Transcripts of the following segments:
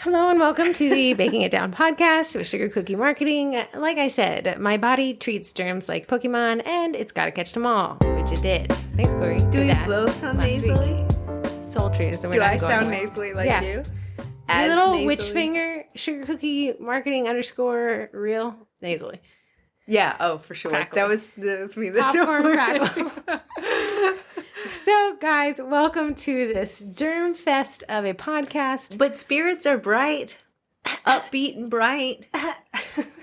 Hello and welcome to the Baking It Down podcast with Sugar Cookie Marketing. Like I said, my body treats germs like Pokemon and it's got to catch them all, which it did. Thanks, Corey. Do we both sound nasally? Sultry is the way Do I sound nasally like you? As your little nasally? Witch finger, Sugar Cookie Marketing _ real nasally. Yeah, oh, for sure. Crackly. That was me. Popcorn crackle. So, guys, welcome to this germ fest of a podcast. But spirits are bright, upbeat and bright. I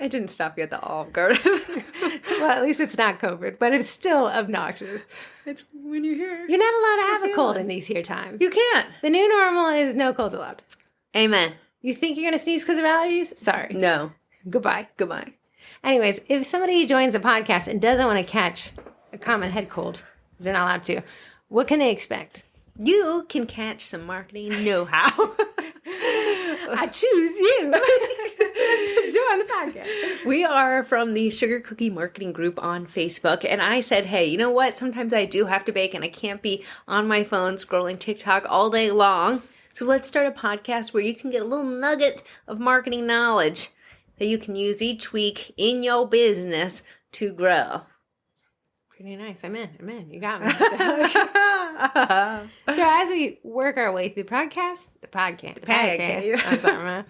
didn't stop you at the Olive Garden. Well, at least it's not COVID, but it's still obnoxious. It's when you're here. You're not allowed to have a cold in these here times. You can't. The new normal is no colds allowed. Amen. You think you're going to sneeze because of allergies? Sorry. No. Goodbye. Goodbye. Anyways, if somebody joins a podcast and doesn't want to catch a common head cold, because they're not allowed to, what can they expect? You can catch some marketing know-how. I choose you to join the podcast. We are from the Sugar Cookie Marketing Group on Facebook, and I said, hey, you know what? Sometimes I do have to bake, and I can't be on my phone scrolling TikTok all day long. So let's start a podcast where you can get a little nugget of marketing knowledge that you can use each week in your business to grow. Pretty nice. I'm in. You got me. So as we work our way through the podcast. I'm sorry, man.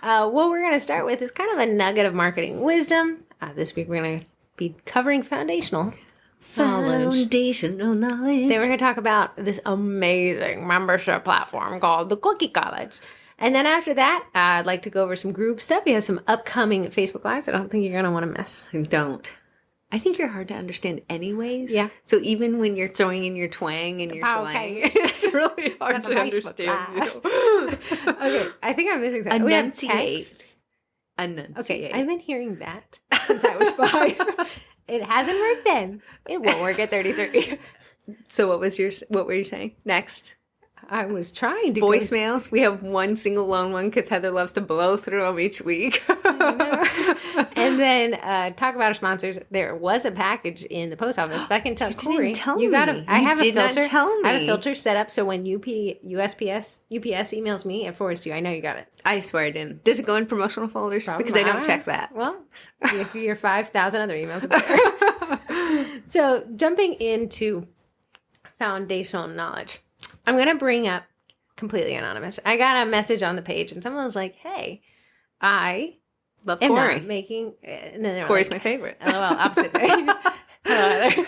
What we're going to start with is kind of a nugget of marketing wisdom. This week we're going to be covering foundational knowledge. Foundational knowledge. Then we're going to talk about this amazing membership platform called the Cookie College. And then after that, I'd like to go over some group stuff. We have some upcoming Facebook Lives I don't think you're going to want to miss. Don't. I think you're hard to understand anyways. Yeah. So even when you're throwing in your twang and your slang, it's really hard to understand you. Okay, I think I'm missing something. Enunciate. Okay, I've been hearing that since I was 5. It hasn't worked then. It won't work at 33. So what were you saying? Next. I was trying to voicemails. We have one single lone one because Heather loves to blow through them each week. And then talk about our sponsors. There was a package in the post office, but I can tell Corey. Didn't tell me. I have a filter. Not tell me. I have a filter set up so when UPS emails me, it forwards to you. I know you got it. I swear I didn't. Does it go in promotional folders? Probably because I don't check that. Well, if your 5,000 other emails are there. So jumping into foundational knowledge. I'm going to bring up completely anonymous. I got a message on the page and someone was like, hey, I love am Corey. not making... Corey's my favorite. LOL, opposite. Hello, Heather.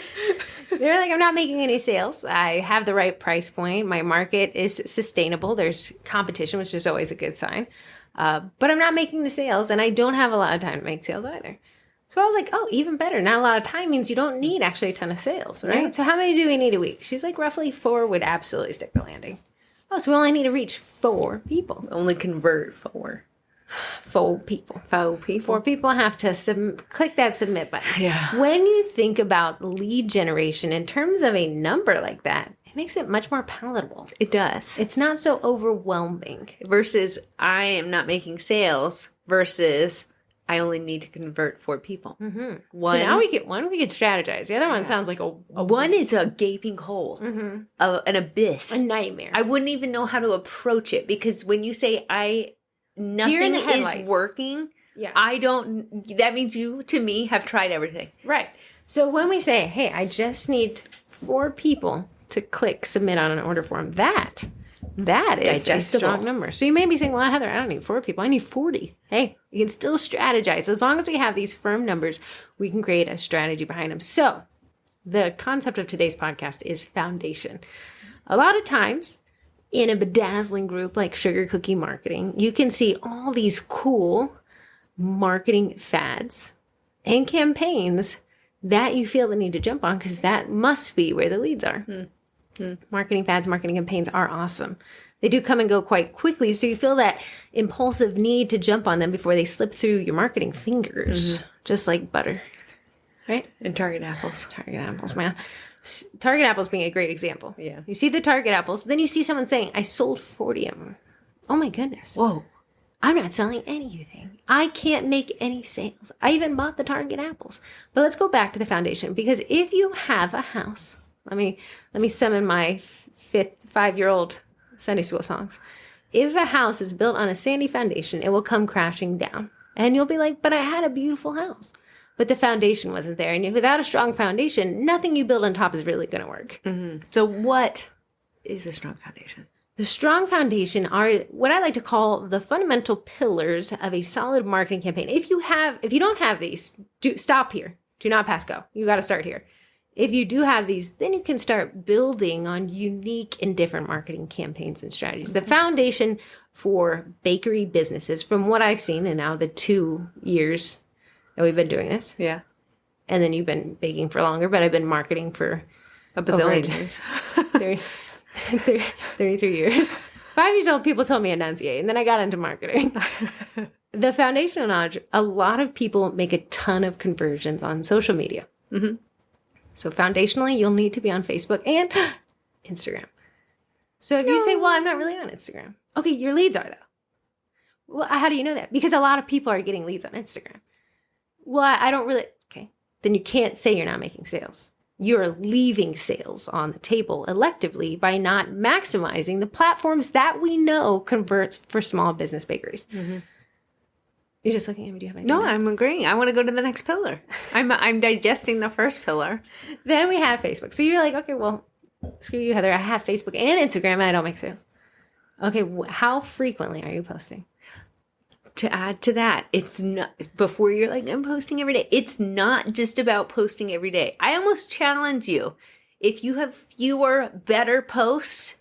They're like, I'm not making any sales. I have the right price point. My market is sustainable. There's competition, which is always a good sign. But I'm not making the sales and I don't have a lot of time to make sales either. So I was like, oh, even better. Not a lot of time means you don't need actually a ton of sales, right? Yeah. So how many do we need a week? She's like, roughly 4 would absolutely stick the landing. Oh, so we only need to reach 4 people. Only convert 4. 4 people. 4 people. 4 people have to click that submit button. Yeah. When you think about lead generation in terms of a number like that, it makes it much more palatable. It does. It's not so overwhelming. Versus I am not making sales versus... I only need to convert 4 people. Mm-hmm. So now we could strategize. The other one sounds like a one is a gaping hole, an abyss, a nightmare. I wouldn't even know how to approach it because when you say nothing is working, that means you to me have tried everything. Right. So when we say, hey, I just need 4 people to click submit on an order form, that is a strong number. So you may be saying, well, Heather, I don't need 4 people. I need 40. Hey, you can still strategize. As long as we have these firm numbers, we can create a strategy behind them. So the concept of today's podcast is foundation. A lot of times in a bedazzling group like Sugar Cookie Marketing, you can see all these cool marketing fads and campaigns that you feel the need to jump on because that must be where the leads are. Marketing fads, marketing campaigns are awesome. They do come and go quite quickly, so you feel that impulsive need to jump on them before they slip through your marketing fingers, just like butter, right? And Target apples. Target apples, man. Target apples being a great example. Yeah. You see the Target apples, then you see someone saying, I sold 40 of them. Oh my goodness. Whoa. I'm not selling anything. I can't make any sales. I even bought the Target apples. But let's go back to the foundation, because if you have a house... Let me summon my 5-year-old Sunday school songs. if a house is built on a sandy foundation, it will come crashing down. And you'll be like, but I had a beautiful house. But the foundation wasn't there. And without a strong foundation, nothing you build on top is really going to work. Mm-hmm. So what is a strong foundation? The strong foundation are what I like to call the fundamental pillars of a solid marketing campaign. If you don't have these, stop here. Do not pass go. You got to start here. If you do have these, then you can start building on unique and different marketing campaigns and strategies. The foundation for bakery businesses, from what I've seen in now the 2 years that we've been doing this. Yeah. And then you've been baking for longer, but I've been marketing for a bazillion years. 33 years. 5 years old, people told me enunciate, and then I got into marketing. The foundational knowledge, a lot of people make a ton of conversions on social media. Mm-hmm. So foundationally, you'll need to be on Facebook and Instagram. So if you say, well, I'm not really on Instagram. Okay, your leads are, though. Well, how do you know that? Because a lot of people are getting leads on Instagram. Well, I don't really. Okay, then you can't say you're not making sales. You're leaving sales on the table electively by not maximizing the platforms that we know converts for small business bakeries. Mm-hmm. You're just looking at me. Do you have anything? No, I'm agreeing. I want to go to the next pillar. I'm digesting the first pillar. Then we have Facebook. So you're like, okay, well, screw you, Heather. I have Facebook and Instagram, and I don't make sales. Okay, how frequently are you posting? To add to that, it's not, before you're like, I'm posting every day. It's not just about posting every day. I almost challenge you. If you have fewer, better posts,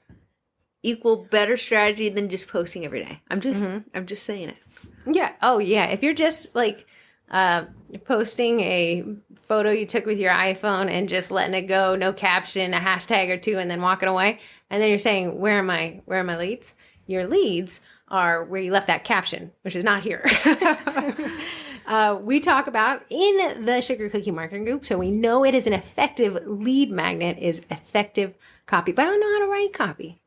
equal better strategy than just posting every day. I'm just saying it. Yeah. Oh, yeah. If you're just like posting a photo you took with your iPhone and just letting it go, no caption, a hashtag or two, and then walking away, and then you're saying, where are my leads? Your leads are where you left that caption, which is not here. We talk about in the Sugar Cookie Marketing Group, so we know it is an effective lead magnet, is effective copy, but I don't know how to write copy.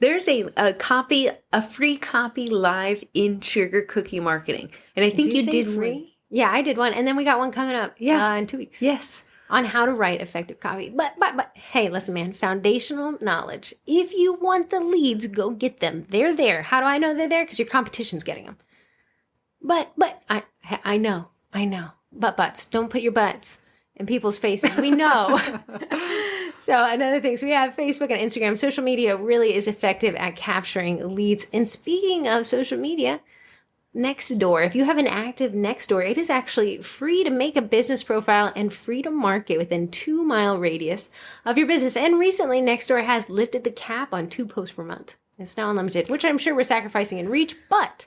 There's a free copy live in Sugar Cookie Marketing. And I think you did free? One. Yeah, I did one. And then we got one coming up in 2 weeks. Yes. On how to write effective copy. But hey, listen, man, foundational knowledge. If you want the leads, go get them. They're there. How do I know they're there? Because your competition's getting them. But I know. Buts. Don't put your butts in people's faces. We know. So another thing, so we have Facebook and Instagram. Social media really is effective at capturing leads. And speaking of social media, Nextdoor. If you have an active Nextdoor, it is actually free to make a business profile and free to market within 2-mile radius of your business. And recently, Nextdoor has lifted the cap on 2 posts per month. It's now unlimited, which I'm sure we're sacrificing in reach, but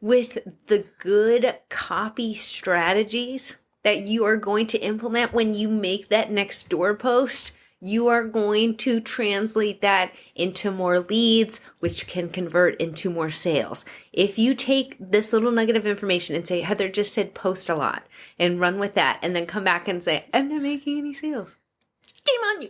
with the good copy strategies that you are going to implement when you make that Nextdoor post, you are going to translate that into more leads, which can convert into more sales. If you take this little nugget of information and say, Heather just said post a lot, and run with that, and then come back and say, I'm not making any sales. Shame on you.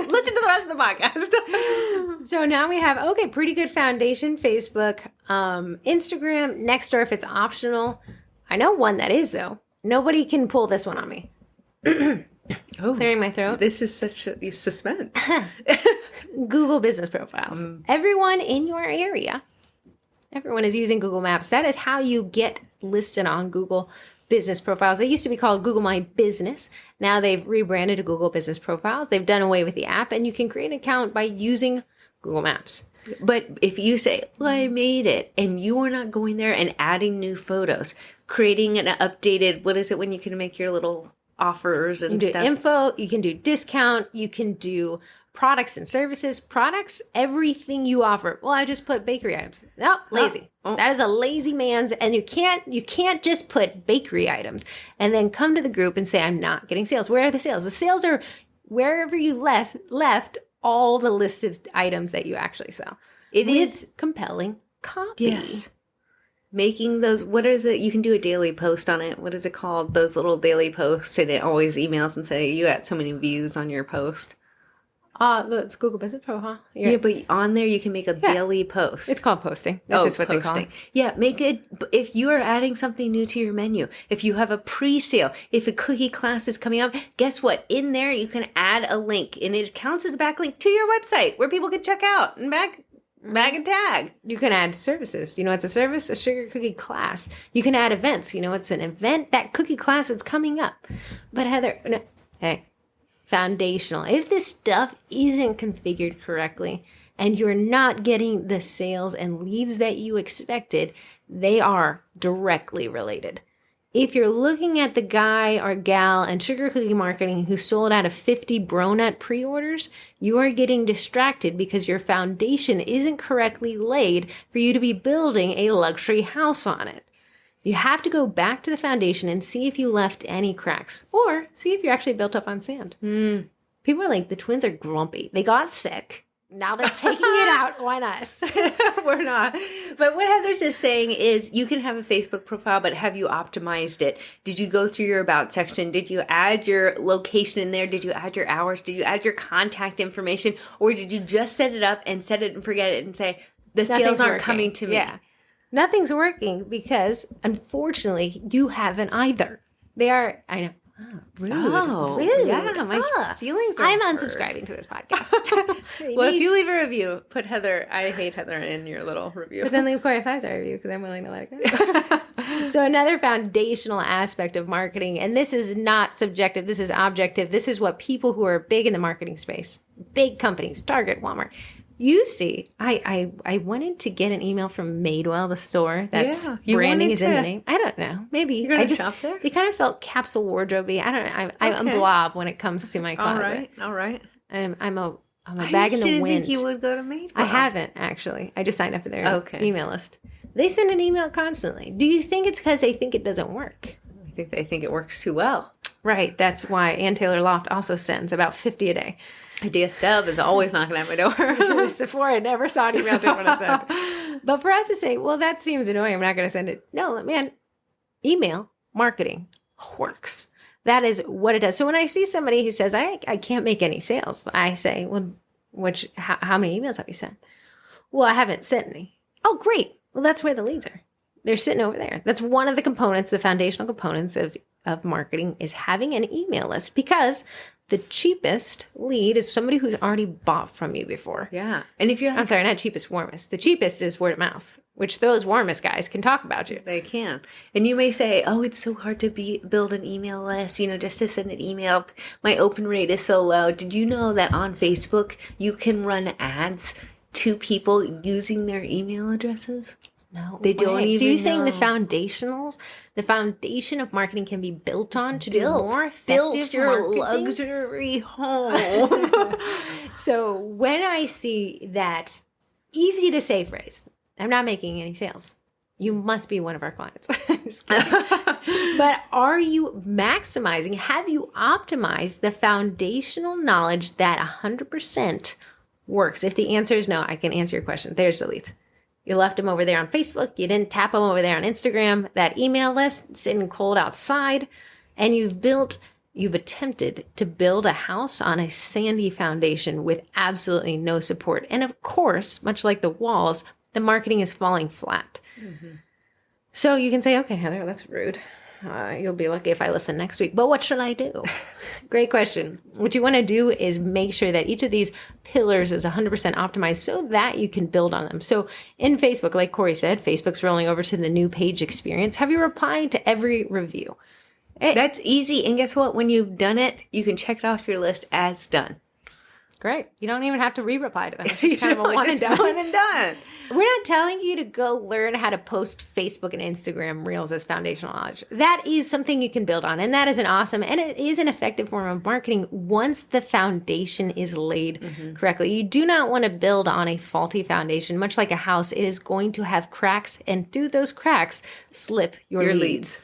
Listen to the rest of the podcast. So now we have, pretty good foundation, Facebook, Instagram, Nextdoor if it's optional. I know one that is, though. Nobody can pull this one on me. Clearing my throat. This is such a suspense. Google business profiles. Everyone in your area, everyone is using Google Maps. That is how you get listed on Google business profiles. They used to be called Google My Business. Now they've rebranded to Google Business Profiles. They've done away with the app, and you can create an account by using Google Maps. But if you say, well, I made it, and you are not going there and adding new photos, creating an updated, what is it when you can make your little offers and stuff? You can do stuff? info, you can do discount, you can do products and services. Products, everything you offer. Well, I just put bakery items. No, lazy. Oh. That is a lazy man's, and you can't just put bakery items and then come to the group and say, I'm not getting sales. Where are the sales? The sales are wherever you left all the listed items that you actually sell. It is compelling copy. Yes. Making those, what is it? You can do a daily post on it. What is it called? Those little daily posts, and it always emails and say, you got so many views on your post. It's Google Business Profile. Yeah, but on there you can make a daily post. It's called posting. That's just what they call it. Yeah, make it, if you are adding something new to your menu, if you have a pre-sale, if a cookie class is coming up, guess what? In there you can add a link, and it counts as a backlink to your website where people can check out and bag and tag. You can add services. You know what's a service? A sugar cookie class. You can add events. You know what's an event? That cookie class that's coming up. But Heather, no, hey, foundational. If this stuff isn't configured correctly and you're not getting the sales and leads that you expected, they are directly related. If you're looking at the guy or gal in sugar cookie marketing who sold out of 50 Bronut pre-orders, you are getting distracted because your foundation isn't correctly laid for you to be building a luxury house on it. You have to go back to the foundation and see if you left any cracks, or see if you're actually built up on sand. People are like, the twins are grumpy. They got sick. Now they're taking it out on us. We're not. But what Heather's is saying is you can have a Facebook profile, but have you optimized it? Did you go through your about section? Did you add your location in there? Did you add your hours? Did you add your contact information? Or did you just set it up and set it and forget it and say, the sales aren't coming to me? Yeah. Nothing's working because, unfortunately, you haven't either. They are, I know. Oh, rude. Rude. Yeah, my feelings are I'm hurt. unsubscribing to this podcast. Well, if you leave a review, put Heather, I hate Heather in your little review. But then leave Corey a 5-star review because I'm willing to let it go. So another foundational aspect of marketing, and this is not subjective, this is objective. This is what people who are big in the marketing space, big companies, Target, Walmart, you see. I wanted to get an email from Madewell, the store that's branding is in the name. I don't know. Maybe you're gonna shop there. It kind of felt capsule wardrobe-y. I don't know. I'm a blob when it comes to my closet. All right. I'm a bag in the wind. I didn't think you would go to Madewell. I haven't actually. I just signed up for their email list. They send an email constantly. Do you think it's because they think it doesn't work? I think they think it works too well. Right. That's why Ann Taylor Loft also sends about 50 a day. Idea Stub is always knocking at my door. Sephora never saw an email to what I said. But for us to say, well, that seems annoying, I'm not going to send it. No, man, email marketing works. That is what it does. So when I see somebody who says, I can't make any sales, I say, well, how many emails have you sent? Well, I haven't sent any. Oh, great. Well, that's where the leads are. They're sitting over there. That's one of the components, the foundational components of marketing is having an email list, because the cheapest lead is somebody who's already bought from you before. Yeah. And if you're I'm sorry, not cheapest, warmest. The cheapest is word of mouth, which those warmest guys can talk about you. They can. And you may say, oh, it's so hard to build an email list, just to send an email. My open rate is so low. Did you know that on Facebook, you can run ads to people using their email addresses? No, they don't even. So you're saying know. the foundation of marketing can be built on to do more effective build your marketing? luxury home. So when I see that easy to say phrase, I'm not making any sales. You must be one of our clients. But are you maximizing? Have you optimized the foundational knowledge that 100% works? If the answer is no, I can answer your question. There's the leads. You left them over there on Facebook. You didn't tap them over there on Instagram. That email list sitting cold outside. And you've attempted to build a house on a sandy foundation with absolutely no support. And of course, much like the walls, the marketing is falling flat. Mm-hmm. So you can say, okay, Heather, that's rude. You'll be lucky if I listen next week. But what should I do? Great question. What you want to do is make sure that each of these pillars is 100% optimized so that you can build on them. So in Facebook, like Corey said, Facebook's rolling over to the new page experience. Have you replied to every review? That's easy. And guess what? When you've done it, you can check it off your list as done. Great. You don't even have to re-reply to them. It's just kind of a one and done. One and done. We're not telling you to go learn how to post Facebook and Instagram Reels as foundational knowledge. That is something you can build on, and that is an awesome, and it is an effective form of marketing once the foundation is laid correctly. You do not want to build on a faulty foundation. Much like a house, it is going to have cracks, and through those cracks, slip your leads.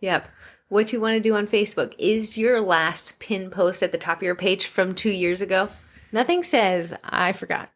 Yep. What you want to do on Facebook is your last pin post at the top of your page from 2 years ago. Nothing says, I forgot.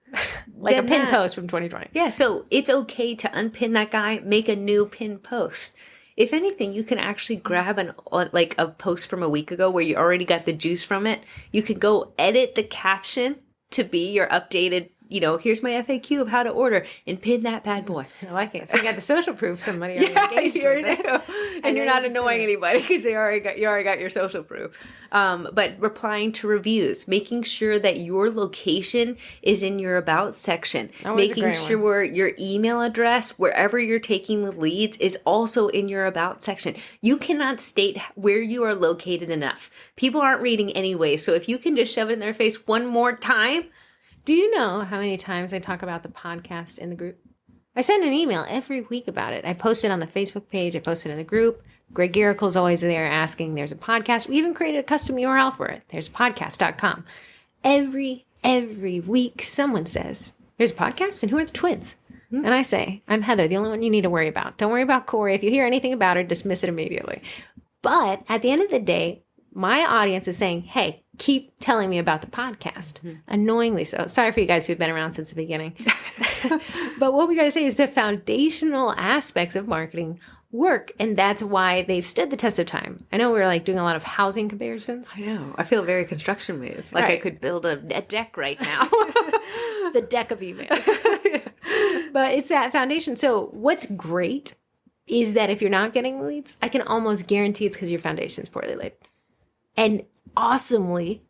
Like a pin post from 2020. Yeah, so it's okay to unpin that guy, make a new pin post. If anything, you can actually grab a post from a week ago where you already got the juice from it. You can go edit the caption to be your updated here's my FAQ of how to order, and pin that bad boy. I like it. So you got the social proof. Somebody already engaged with it. And you're not annoying anybody because you already got your social proof. But replying to reviews, making sure that your location is in your about section, making sure your email address, wherever you're taking the leads, is also in your about section. You cannot state where you are located enough. People aren't reading anyway. So if you can just shove it in their face one more time. Do you know how many times I talk about the podcast in the group? I send an email every week about it. I post it on the Facebook page. I post it in the group. Greg Garicle's always there asking, there's a podcast. We even created a custom URL for it. There's podcast.com. Every week, someone says, there's a podcast, and who are the twins? Mm-hmm. And I say, I'm Heather, the only one you need to worry about. Don't worry about Corey. If you hear anything about her, dismiss it immediately. But at the end of the day, my audience is saying, hey, keep telling me about the podcast. Mm-hmm. Annoyingly so. Sorry for you guys who've been around since the beginning. But what we got to say is the foundational aspects of marketing work. And that's why they've stood the test of time. I know we're doing a lot of housing comparisons. I know. I feel very construction mood. I could build a deck right now. The deck of emails. But it's that foundation. So what's great is that if you're not getting leads, I can almost guarantee it's because your foundation's poorly laid. And awesomely,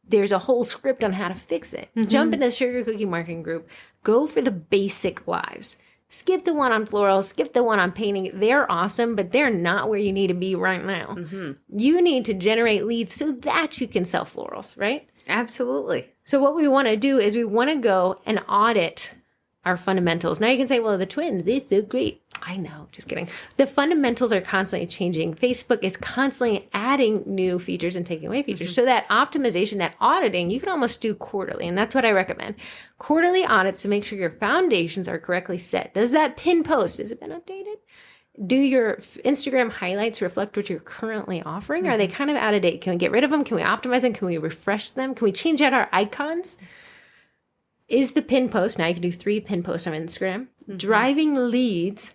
there's a whole script on how to fix it. Mm-hmm. Jump into the Sugar Cookie Marketing Group. Go for the basic lives. Skip the one on florals. Skip the one on painting. They're awesome, but they're not where you need to be right now. Mm-hmm. You need to generate leads so that you can sell florals, right? Absolutely. So what we want to do is we want to go and audit our fundamentals. Now you can say, well, the twins, they're so great. I know, just kidding. The fundamentals are constantly changing. Facebook is constantly adding new features and taking away features. Mm-hmm. So that optimization, that auditing, you can almost do quarterly. And that's what I recommend. Quarterly audits to make sure your foundations are correctly set. Does that pin post, has it been updated? Do your Instagram highlights reflect what you're currently offering? Mm-hmm. Are they kind of out of date? Can we get rid of them? Can we optimize them? Can we refresh them? Can we change out our icons? Is the pin post, now you can do 3 pin posts on Instagram, mm-hmm. driving leads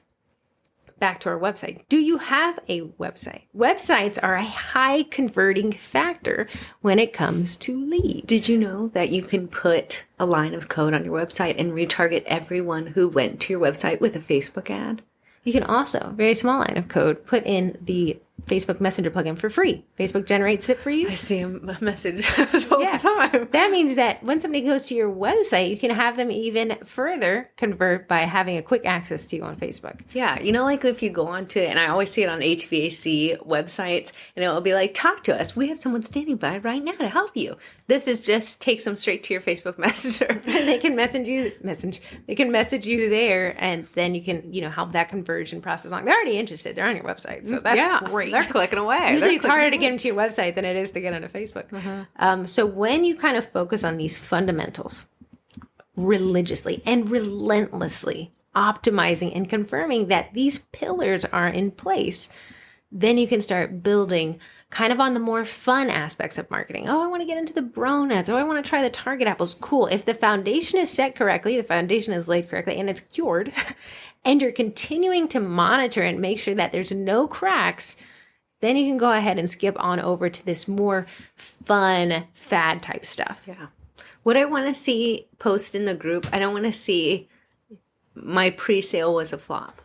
back to our website. Do you have a website? Websites are a high converting factor when it comes to leads. Did you know that you can put a line of code on your website and retarget everyone who went to your website with a Facebook ad? You can also, very small line of code, put in the Facebook Messenger plugin for free. Facebook generates it for you. I see a message all the time. That means that when somebody goes to your website, you can have them even further convert by having a quick access to you on Facebook. Yeah. If you go on to, and I always see it on HVAC websites, and it'll be like, talk to us. We have someone standing by right now to help you. This is just takes them straight to your Facebook Messenger. And they can They can message you there, and then you can, help that conversion process along. They're already interested. They're on your website. So that's great. They're clicking away. Usually it's harder to get into your website than it is to get onto Facebook. Mm-hmm. So when you kind of focus on these fundamentals religiously and relentlessly, optimizing and confirming that these pillars are in place, then you can start building kind of on the more fun aspects of marketing. Oh, I want to get into the bronuts. Oh, I want to try the Target apples. Cool. If the foundation is set correctly, the foundation is laid correctly, and it's cured, and you're continuing to monitor and make sure that there's no cracks, then you can go ahead and skip on over to this more fun fad type stuff. Yeah. What I want to see post in the group, I don't want to see my pre-sale was a flop.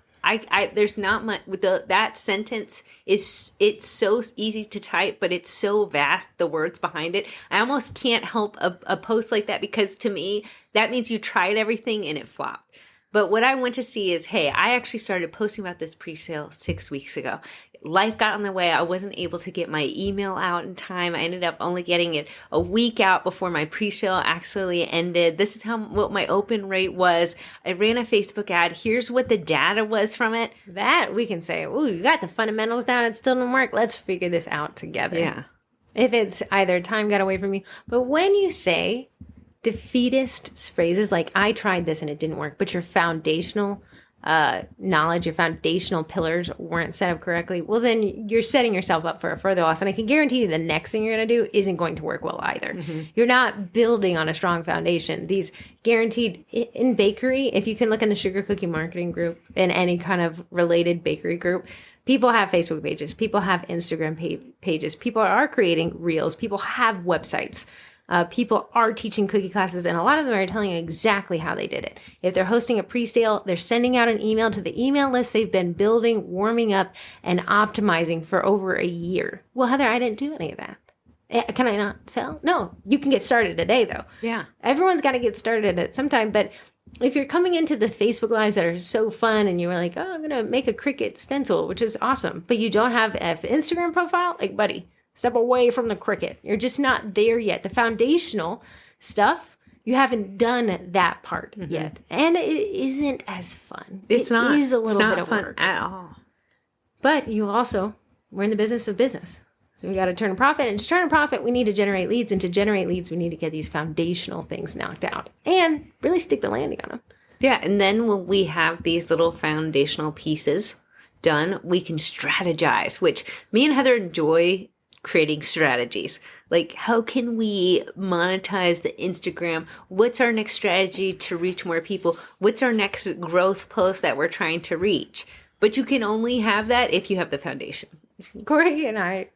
There's not much with that sentence it's so easy to type, but it's so vast, the words behind it. I almost can't help a post like that, because to me, that means you tried everything and it flopped. But what I want to see is, hey, I actually started posting about this pre-sale 6 weeks ago. Life got in the way. I wasn't able to get my email out in time. I ended up only getting it a week out before my pre-sale actually ended. This is what my open rate was. I ran a Facebook ad. Here's what the data was from it. That we can say, ooh, you got the fundamentals down. It still didn't work. Let's figure this out together. Yeah. If it's either time got away from you. But when you say defeatist phrases like, I tried this and it didn't work, but your foundational knowledge, your foundational pillars weren't set up correctly, well, then you're setting yourself up for a further loss. And I can guarantee you the next thing you're going to do isn't going to work well either. Mm-hmm. You're not building on a strong foundation. These guaranteed in bakery, if you can look in the Sugar Cookie Marketing Group and any kind of related bakery group, people have Facebook pages. People have Instagram pages. People are creating reels. People have websites. People are teaching cookie classes, and a lot of them are telling you exactly how they did it. If they're hosting a pre-sale, they're sending out an email to the email list they've been building, warming up, and optimizing for over a year. Well, Heather, I didn't do any of that. Can I not sell? No, you can get started today, though. Yeah. Everyone's got to get started at some time. But if you're coming into the Facebook Lives that are so fun and you were like, oh, I'm going to make a Cricut stencil, which is awesome, but you don't have an Instagram profile, like, buddy, step away from the Cricut. You're just not there yet. The foundational stuff, you haven't done that part yet. And it isn't as fun. It's not. It is a little bit of fun work. at all. But we're in the business of business. So we got to turn a profit. And to turn a profit, we need to generate leads. And to generate leads, we need to get these foundational things knocked out and really stick the landing on them. Yeah. And then when we have these little foundational pieces done, we can strategize, which me and Heather enjoy creating strategies. Like, how can we monetize the Instagram? What's our next strategy to reach more people? What's our next growth post that we're trying to reach? But you can only have that if you have the foundation. Corey and I,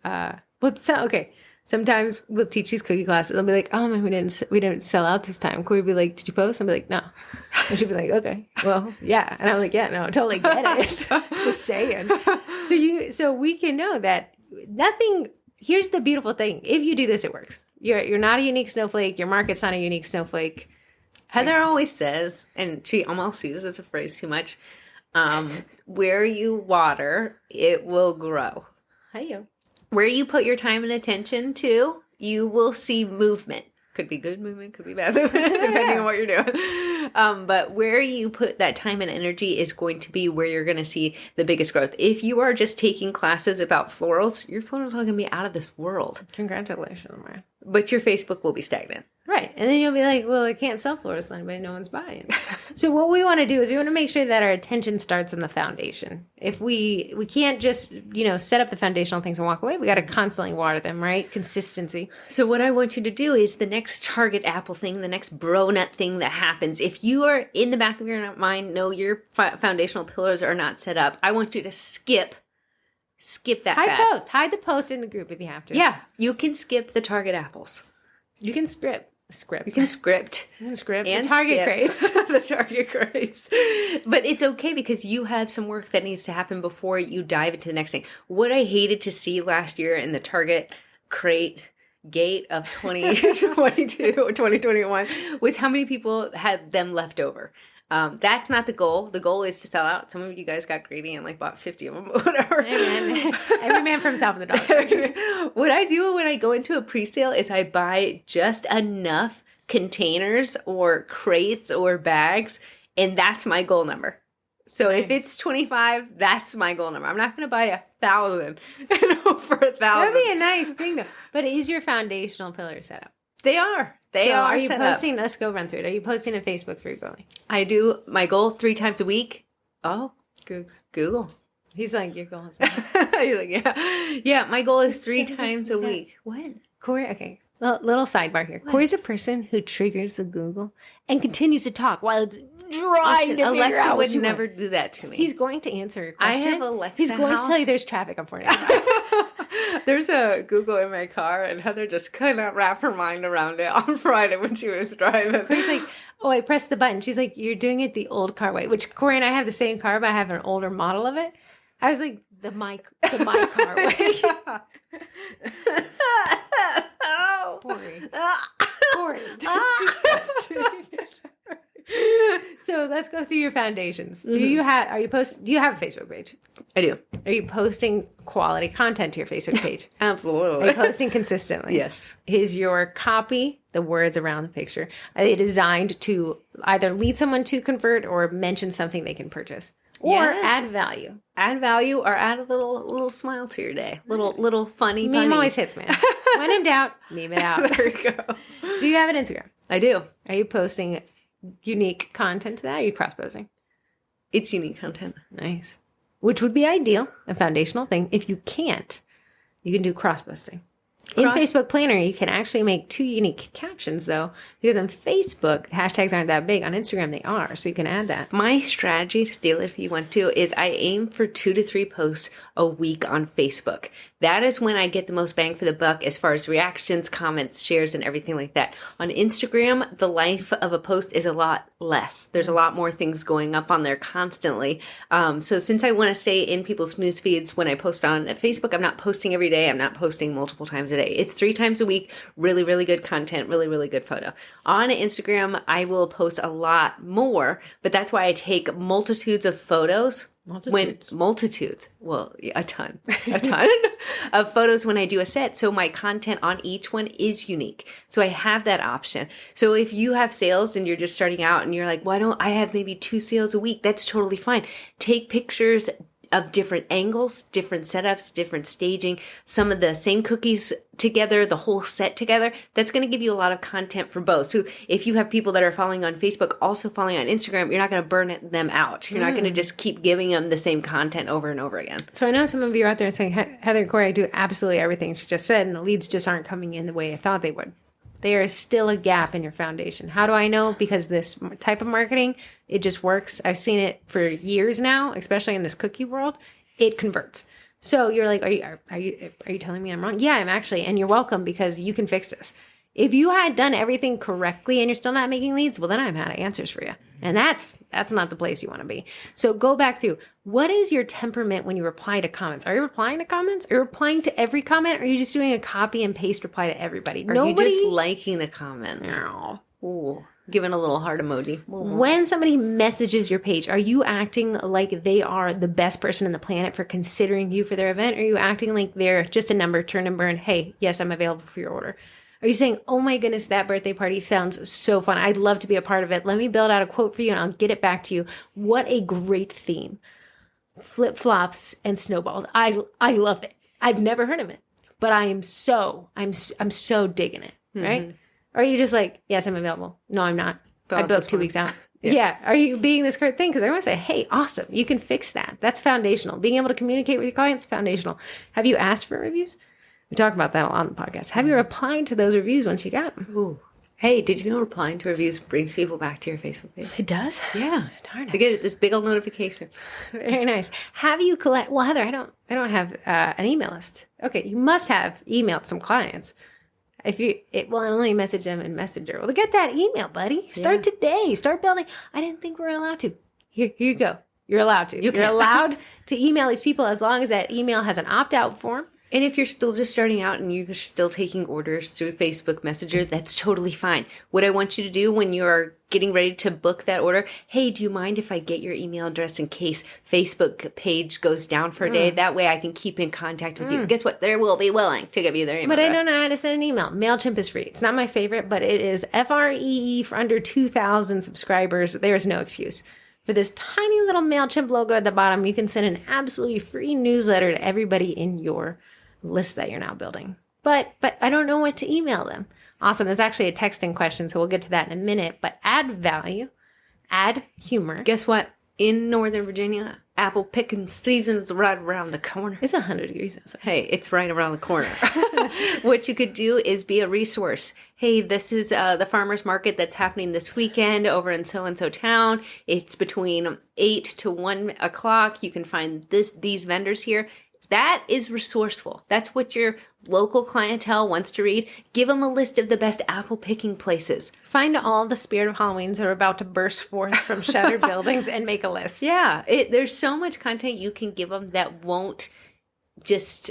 sometimes we'll teach these cookie classes. I'll be like, oh man, we didn't sell out this time. Corey will be like, did you post? I'll be like, no. And she'll be like, okay, well, yeah. And I'm like, yeah, no, totally get it. Just saying. So we can know that nothing. Here's the beautiful thing: if you do this, it works. You're not a unique snowflake. Your market's not a unique snowflake. Heather always says, and she almost uses the phrase too much, where you water, it will grow. Hiya. Where you put your time and attention to, you will see movement. Could be good movement, could be bad movement, depending on what you're doing. But where you put that time and energy is going to be where you're going to see the biggest growth. If you are just taking classes about florals, your florals are going to be out of this world. Congratulations, man. But your Facebook will be stagnant. Right. And then you'll be like, well, I can't sell florals to anybody. No one's buying. So what we want to do is we want to make sure that our attention starts in the foundation. If we can't just, set up the foundational things and walk away. We got to constantly water them, right? Consistency. So what I want you to do is the next Target Apple thing, the next bro nut thing that happens. If you are in the back of your mind, know your foundational pillars are not set up, I want you to skip that fad. Hide the post in the group if you have to. Yeah. You can skip the Target Apples. You can script. You can script. And and Target crates. The Target crates. But it's okay because you have some work that needs to happen before you dive into the next thing. What I hated to see last year in the Target crate gate of 2022 or 2021 was how many people had them left over. That's not the goal. The goal is to sell out. Some of you guys got greedy and bought 50 of them, whatever. Amen. Every man for himself in the dog. What I do when I go into a pre-sale is I buy just enough containers or crates or bags, and that's my goal number. So nice. If it's 25, that's my goal number. I'm not going to buy 1,000 and over 1,000. That'd be a nice thing, though. But is your foundational pillar set up? They are. Are you posting? Let's go run through it. Are you posting on Facebook frequently? I do. My goal 3 times a week. Oh, Google. He's like, your goal is He's like, yeah. Yeah, my goal is 3 times a week. What? Corey, okay. Little sidebar here. What? Corey's a person who triggers the Google and continues to talk while it's trying to Alexa out would never do that to me. He's going to answer your question. I have Alexa. He's going to tell you there's traffic on 495. There's a Google in my car, and Heather just could not wrap her mind around it on Friday when she was driving. Corey's like, oh, I pressed the button. She's like, you're doing it the old car way, which Corey and I have the same car, but I have an older model of it. I was like, the my car way. Oh. Corey. So let's go through your foundations. Do you have a Facebook page? I do. Are you posting quality content to your Facebook page? Absolutely. Are you posting consistently? Yes. Is your copy, the words around the picture, are they designed to either lead someone to convert or mention something they can purchase? Or add value? Add value or add a little smile to your day. Little funny. Meme always hits, man. When in doubt, meme it out. There you go. Do you have an Instagram? I do. Are you posting unique content to that? Or are you cross-posting? It's unique content. Nice. Which would be ideal, a foundational thing. If you can't, you can do cross-posting. In Facebook Planner, you can actually make 2 unique captions, though, because on Facebook, hashtags aren't that big. On Instagram, they are, so you can add that. My strategy, to steal it if you want to, is I aim for 2 to 3 posts a week on Facebook. That is when I get the most bang for the buck as far as reactions, comments, shares, and everything like that. On Instagram, the life of a post is a lot less. There's a lot more things going up on there constantly. So since I want to stay in people's news feeds when I post on Facebook, I'm not posting every day. I'm not posting multiple times a day. It's 3 times a week. Really, really good content. Really, really good photo. On Instagram, I will post a lot more, but that's why I take multitudes of photos. Multitudes. Well, a ton of photos when I do a set. So my content on each one is unique. So I have that option. So if you have sales and you're just starting out and you're like, why don't I have maybe 2 sales a week? That's totally fine. Take pictures of different angles, different setups, different staging, some of the same cookies together, the whole set together. That's going to give you a lot of content for both. So if you have people that are following on Facebook, also following on Instagram, you're not going to burn them out. You're not going to just keep giving them the same content over and over again. So I know some of you are out there saying, Heather, Corey, I do absolutely everything she just said, and the leads just aren't coming in the way I thought they would. There is still a gap in your foundation. How do I know? Because this type of marketing, it just works. I've seen it for years now, especially in this cookie world. It converts. So you're like, are you telling me I'm wrong? Yeah, I'm actually, and you're welcome because you can fix this. If you had done everything correctly and you're still not making leads, well, then I'm out of answers for you. And that's not the place you want to be. So go back through. What is your temperament when you reply to comments? Are you replying to comments? Are you replying to every comment? Or are you just doing a copy and paste reply to everybody? Are you just liking the comments? No. Ooh, giving a little heart emoji. When somebody messages your page, are you acting like they are the best person in the planet for considering you for their event? Or are you acting like they're just a number, turn and burn? Hey, yes, I'm available for your order. Are you saying, oh my goodness, that birthday party sounds so fun. I'd love to be a part of it. Let me build out a quote for you and I'll get it back to you. What a great theme. Flip-flops and snowballs. I love it. I've never heard of it, but I'm so digging it, right? Mm-hmm. Or are you just like, yes, I'm available. No, I'm not. I booked 2 weeks out. Yeah. Are you being this correct thing? Because I want to say, hey, awesome. You can fix that. That's foundational. Being able to communicate with your clients, foundational. Have you asked for reviews? We talked about that a lot on the podcast. Have you replied to those reviews once you got them? Ooh. Hey, did you know replying to reviews brings people back to your Facebook page? It does? Yeah. Darn it. They get this big old notification. Very nice. Have you well, Heather, I don't have an email list. Okay, you must have emailed some clients. Only message them in Messenger. Well, get that email, buddy. Start today. Start building. I didn't think we were allowed to. Here you go. You're allowed to. You're allowed to email these people as long as that email has an opt-out form. And if you're still just starting out and you're still taking orders through Facebook Messenger, that's totally fine. What I want you to do when you're getting ready to book that order, hey, do you mind if I get your email address in case Facebook page goes down for a day? That way I can keep in contact with you. Guess what? They will be willing to give you their email address. But I don't know how to send an email. MailChimp is free. It's not my favorite, but it is FREE for under 2,000 subscribers. There's no excuse. For this tiny little MailChimp logo at the bottom, you can send an absolutely free newsletter to everybody in your list that you're now building. But I don't know what to email them. Awesome. There's actually a texting question, so we'll get to that in a minute. But add value, add humor. Guess what? In Northern Virginia, apple picking season is right around the corner. It's 100 degrees outside. Hey, it's right around the corner. What you could do is be a resource. Hey, this is the farmer's market that's happening this weekend over in so-and-so town. It's between 8 to 1 o'clock. You can find these vendors here. That is resourceful. That's what your local clientele wants to read. Give them a list of the best apple picking places. Find all the spirit of Halloweens that are about to burst forth from shattered buildings and make a list. Yeah. There's so much content you can give them that won't just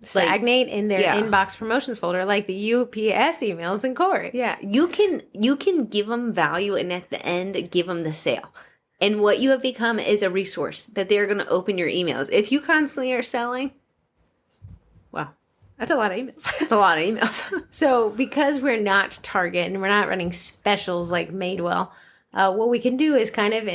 stagnate in their inbox promotions folder like the UPS emails and Corey. Yeah. You can give them value and at the end give them the sale. And what you have become is a resource that they're going to open your emails. If you constantly are selling, wow. That's a lot of emails. That's a lot of emails. So because we're not Target and we're not running specials like Madewell, what we can do is kind of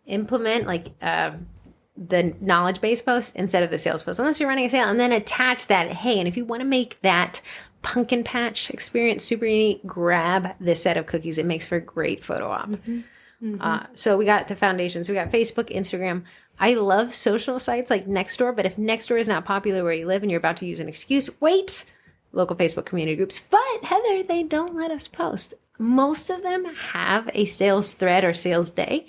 implement like the knowledge base post instead of the sales post, unless you're running a sale, and then attach that. Hey, and if you want to make that pumpkin patch experience super unique, grab this set of cookies. It makes for a great photo op. Mm-hmm. Mm-hmm. So we got the foundations. We got Facebook, Instagram. I love social sites like Nextdoor, but if Nextdoor is not popular where you live and you're about to use an excuse, wait. local Facebook community groups. But Heather, they don't let us post. Most of them have a sales thread or sales day.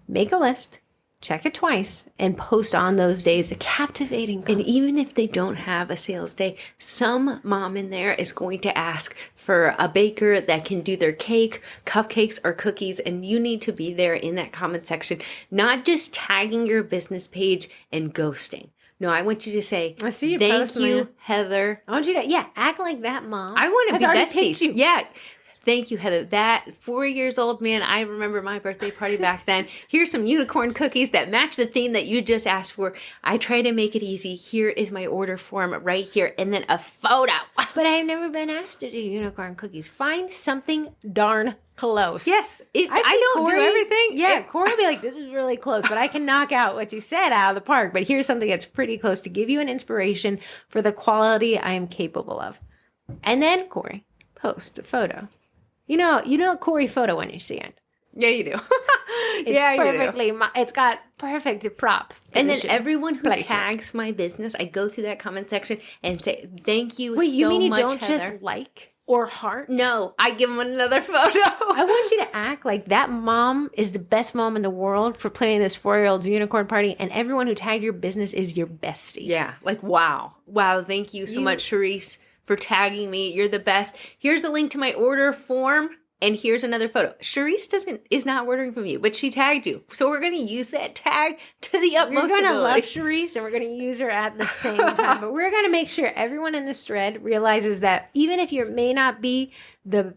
Make a list, check it twice, and post on those days a captivating And even if they don't have a sales day, some mom in there is going to ask for a baker that can do their cake, cupcakes, or cookies. And you need to be there in that comment section, not just tagging your business page and ghosting. No, I want you to say, I see you thank posting you, there. Heather. I want you to, act like that mom. I want to be already besties. picked you. Yeah. Thank you, Heather. That 4 years old, man, I remember my birthday party back then. Here's some unicorn cookies that match the theme that you just asked for. I try to make it easy. Here is my order form right here. And then a photo. But I've never been asked to do unicorn cookies. Find something darn close. Yes. I don't do everything. Yeah, Corey will be like, this is really close, but I can knock out what you said out of the park. But here's something that's pretty close to give you an inspiration for the quality I am capable of. And then, Corey, post a photo. You know a Corey photo when you see it. Yeah, you do. It's perfectly, it's got perfect prop. And then everyone who tags my business, I go through that comment section and say, thank you so much, Wait, you mean you don't Heather. just like or heart? No, I give them another photo. I want you to act like that mom is the best mom in the world for planning this 4-year-old's unicorn party, and everyone who tagged your business is your bestie. Yeah, like, wow. Wow, thank you so much, Charisse, for tagging me. You're the best. Here's a link to my order form, and here's another photo. Charisse is not ordering from you, but she tagged you. So we're going to use that tag to the utmost We're going to love ability. Charisse, and we're going to use her at the same time. But we're going to make sure everyone in this thread realizes that even if you may not be the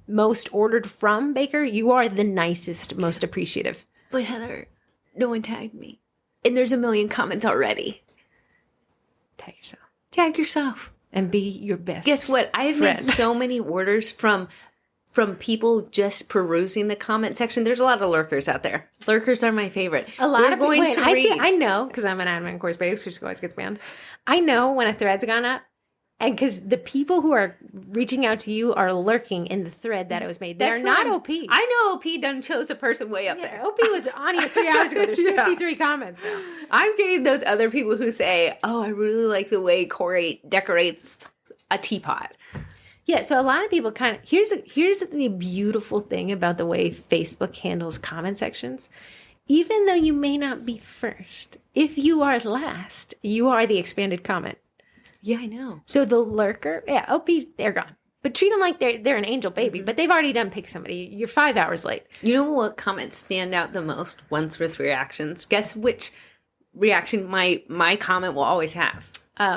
most ordered from baker, you are the nicest, most appreciative. But Heather, no one tagged me. And there's a million comments already. Tag yourself. Tag yourself. And be your best. Guess what? I've made so many orders from people just perusing the comment section. There's a lot of lurkers out there. Lurkers are my favorite. A lot of people. I know, because I'm an admin in Course Base, which always gets banned. I know when a thread's gone up, and because the people who are reaching out to you are lurking in the thread that it was made. They're not OP. I know OP done chose a person way up there. OP was on here 3 hours ago. There's 53 comments now. I'm getting those other people who say, oh, I really like the way Corey decorates a teapot. Yeah, so a lot of people kind of, here's the beautiful thing about the way Facebook handles comment sections. Even though you may not be first, if you are last, you are the expanded comment. Yeah, I know. So the lurker, OP, they're gone. But treat them like they're an angel baby, but they've already done pick somebody. You're 5 hours late. You know what comments stand out the most once with reactions? Guess which reaction my comment will always have?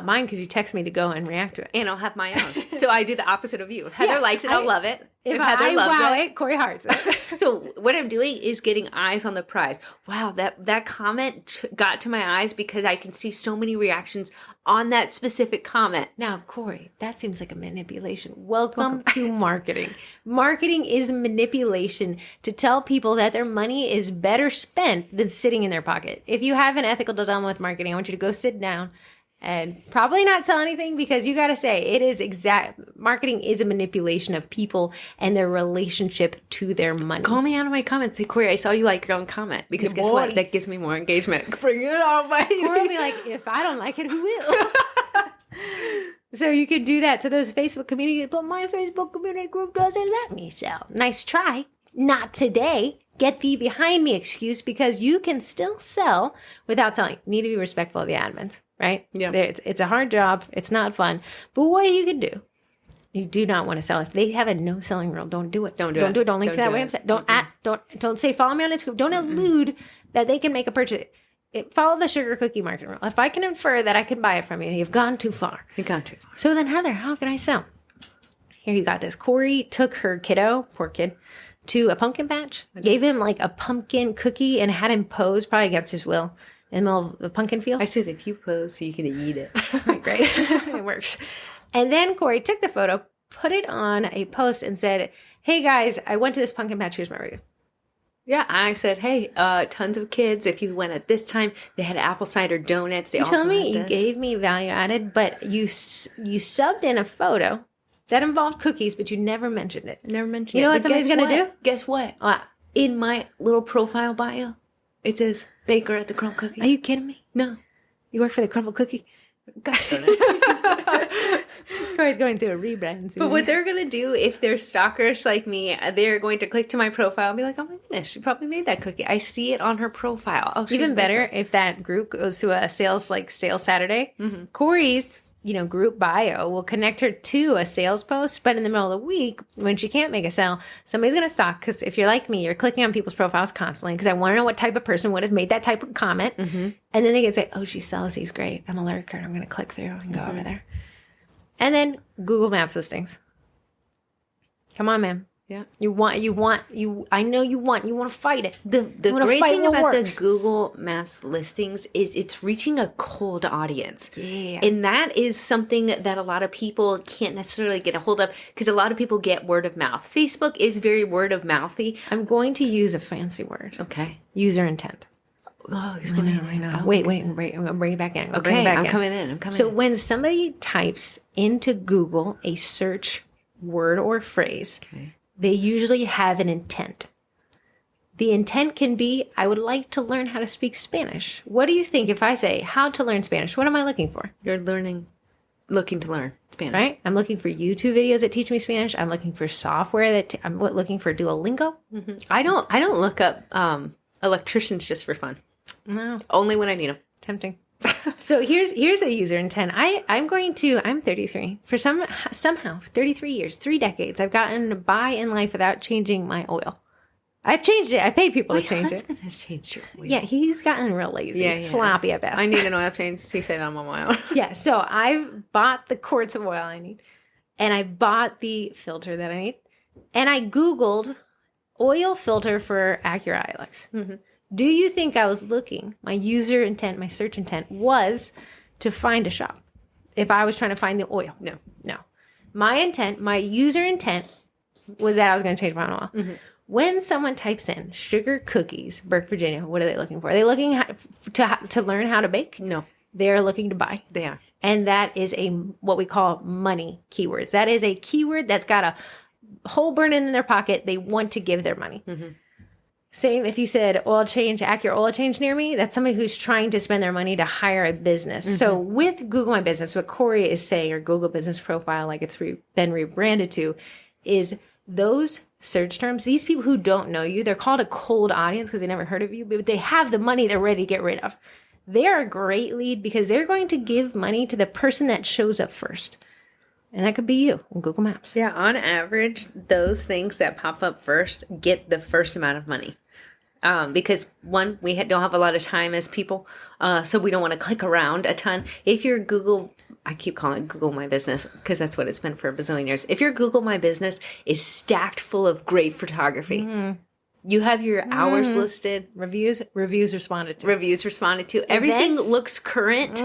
Mine, because you text me to go and react to it. And I'll have my own. So I do the opposite of you. Heather likes it, I'll love it. If Heather loves it, Corey hearts it. So what I'm doing is getting eyes on the prize. Wow, that comment got to my eyes because I can see so many reactions on that specific comment. Now, Corey, that seems like a manipulation. Welcome to marketing. Marketing is manipulation to tell people that their money is better spent than sitting in their pocket. If you have an ethical dilemma with marketing, I want you to go sit down and probably not sell anything, because you got to say it is marketing is a manipulation of people and their relationship to their money. Call me out of my comments. Say, Corey, I saw you like your own comment, because guess what? That gives me more engagement. Bring it on, baby. Corey will be like, if I don't like it, who will? So you can do that to those Facebook communities, but my Facebook community group doesn't let me sell. Nice try. Not today. Get thee behind me excuse, because you can still sell without selling. You need to be respectful of the admins, right? Yeah. It's a hard job. It's not fun. But what you can do, you do not want to sell. If they have a no selling rule, don't do it. Don't do it. Don't link to that website. Don't say follow me on Instagram. Don't allude that they can make a purchase. Follow the sugar cookie market rule. If I can infer that I can buy it from you, you've gone too far. You've gone too far. So then, Heather, how can I sell? Here, you got this. Corey took her kiddo, poor kid, to a pumpkin patch, gave him like a pumpkin cookie, and had him pose, probably against his will, in the middle of the pumpkin field. I said, if you pose, so you can eat it. Great. It works. And then Corey took the photo, put it on a post, and said, hey guys, I went to this pumpkin patch. Here's my review. Yeah, I said, hey, tons of kids. If you went at this time, they had apple cider donuts. They you also told me had you gave me value added, but you subbed in a photo that involved cookies, but you never mentioned it. Never mentioned it. You know what somebody's going to do? Guess what? In my little profile bio, it says baker at the crumb cookie. Are you kidding me? No. You work for the crumble cookie? Gosh darn it. Corey's going through a rebrand. But what they're going to do, if they're stalkerish like me, they're going to click to my profile and be like, oh my goodness, she probably made that cookie. I see it on her profile. Oh, she's even better if that group goes to a sales Saturday. Mm-hmm. Corey's, group bio will connect her to a sales post, but in the middle of the week, when she can't make a sale, somebody's going to stalk. Because if you're like me, you're clicking on people's profiles constantly because I want to know what type of person would have made that type of comment. Mm-hmm. And then they can say, oh, she sells these great. I'm a lurker. I'm going to click through and go over there. And then Google Maps listings. Come on, man. Yeah. I know you want to fight it. The great thing about the Google Maps listings is it's reaching a cold audience. Yeah. And that is something that a lot of people can't necessarily get a hold of because a lot of people get word of mouth. Facebook is very word of mouthy. I'm going to use a fancy word. Okay. User intent. Oh, explain. I know. Oh, wait. I'm going to bring it back in. I'm coming in. So when somebody types into Google a search word or phrase, they usually have an intent. The intent can be, I would like to learn how to speak Spanish. What do you think if I say, how to learn Spanish? What am I looking for? You're looking to learn Spanish. Right? I'm looking for YouTube videos that teach me Spanish. I'm looking for software I'm looking for Duolingo. Mm-hmm. I don't look up electricians just for fun. No. Only when I need them. Tempting. So here's a user intent. I'm 33. For somehow 33 years, 3 decades, I've gotten by in life without changing my oil. I've changed it. I've paid people to change it. My husband has changed your oil. Yeah, he's gotten real lazy, sloppy at best. I need an oil change. He said I'm on my own. Yeah, so I've bought the quarts of oil I need, and I bought the filter that I need, and I Googled oil filter for Acura Ilex. Mm-hmm. Do you think I was looking, my user intent, my search intent was to find a shop if I was trying to find the oil? No. My user intent was that I was going to change my own oil. Mm-hmm. When someone types in sugar cookies, Burke, Virginia, what are they looking for? Are they looking to learn how to bake? No. They're looking to buy. They are. And that is what we call money keywords. That is a keyword that's got a hole burning in their pocket. They want to give their money. Mm-hmm. Same if you said Acura oil change near me, that's somebody who's trying to spend their money to hire a business. Mm-hmm. So with Google My Business, what Corey is saying, or Google Business Profile, like it's been rebranded to, is those search terms, these people who don't know you, they're called a cold audience because they never heard of you, but they have the money they're ready to get rid of. They're a great lead because they're going to give money to the person that shows up first. And that could be you on Google Maps. Yeah, on average, those things that pop up first get the first amount of money. Because one, we don't have a lot of time as people, so we don't want to click around a ton. If you're Google, I keep calling it Google My Business because that's what it's been for a bazillion years. If your Google My Business is stacked full of great photography, you have your hours listed. Reviews responded to. Everything looks current.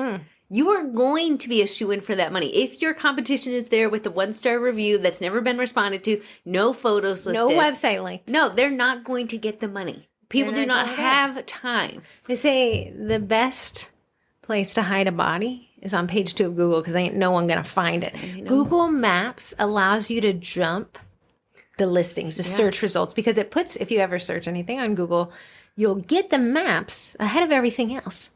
You are going to be a shoo-in for that money. If your competition is there with a 1-star review that's never been responded to, no photos listed. No website link. No, they're not going to get the money. People do not have time. They say the best place to hide a body is on page 2 of Google because ain't no one going to find it. Google Maps allows you to jump the listings, the search results, because it puts, if you ever search anything on Google, you'll get the maps ahead of everything else.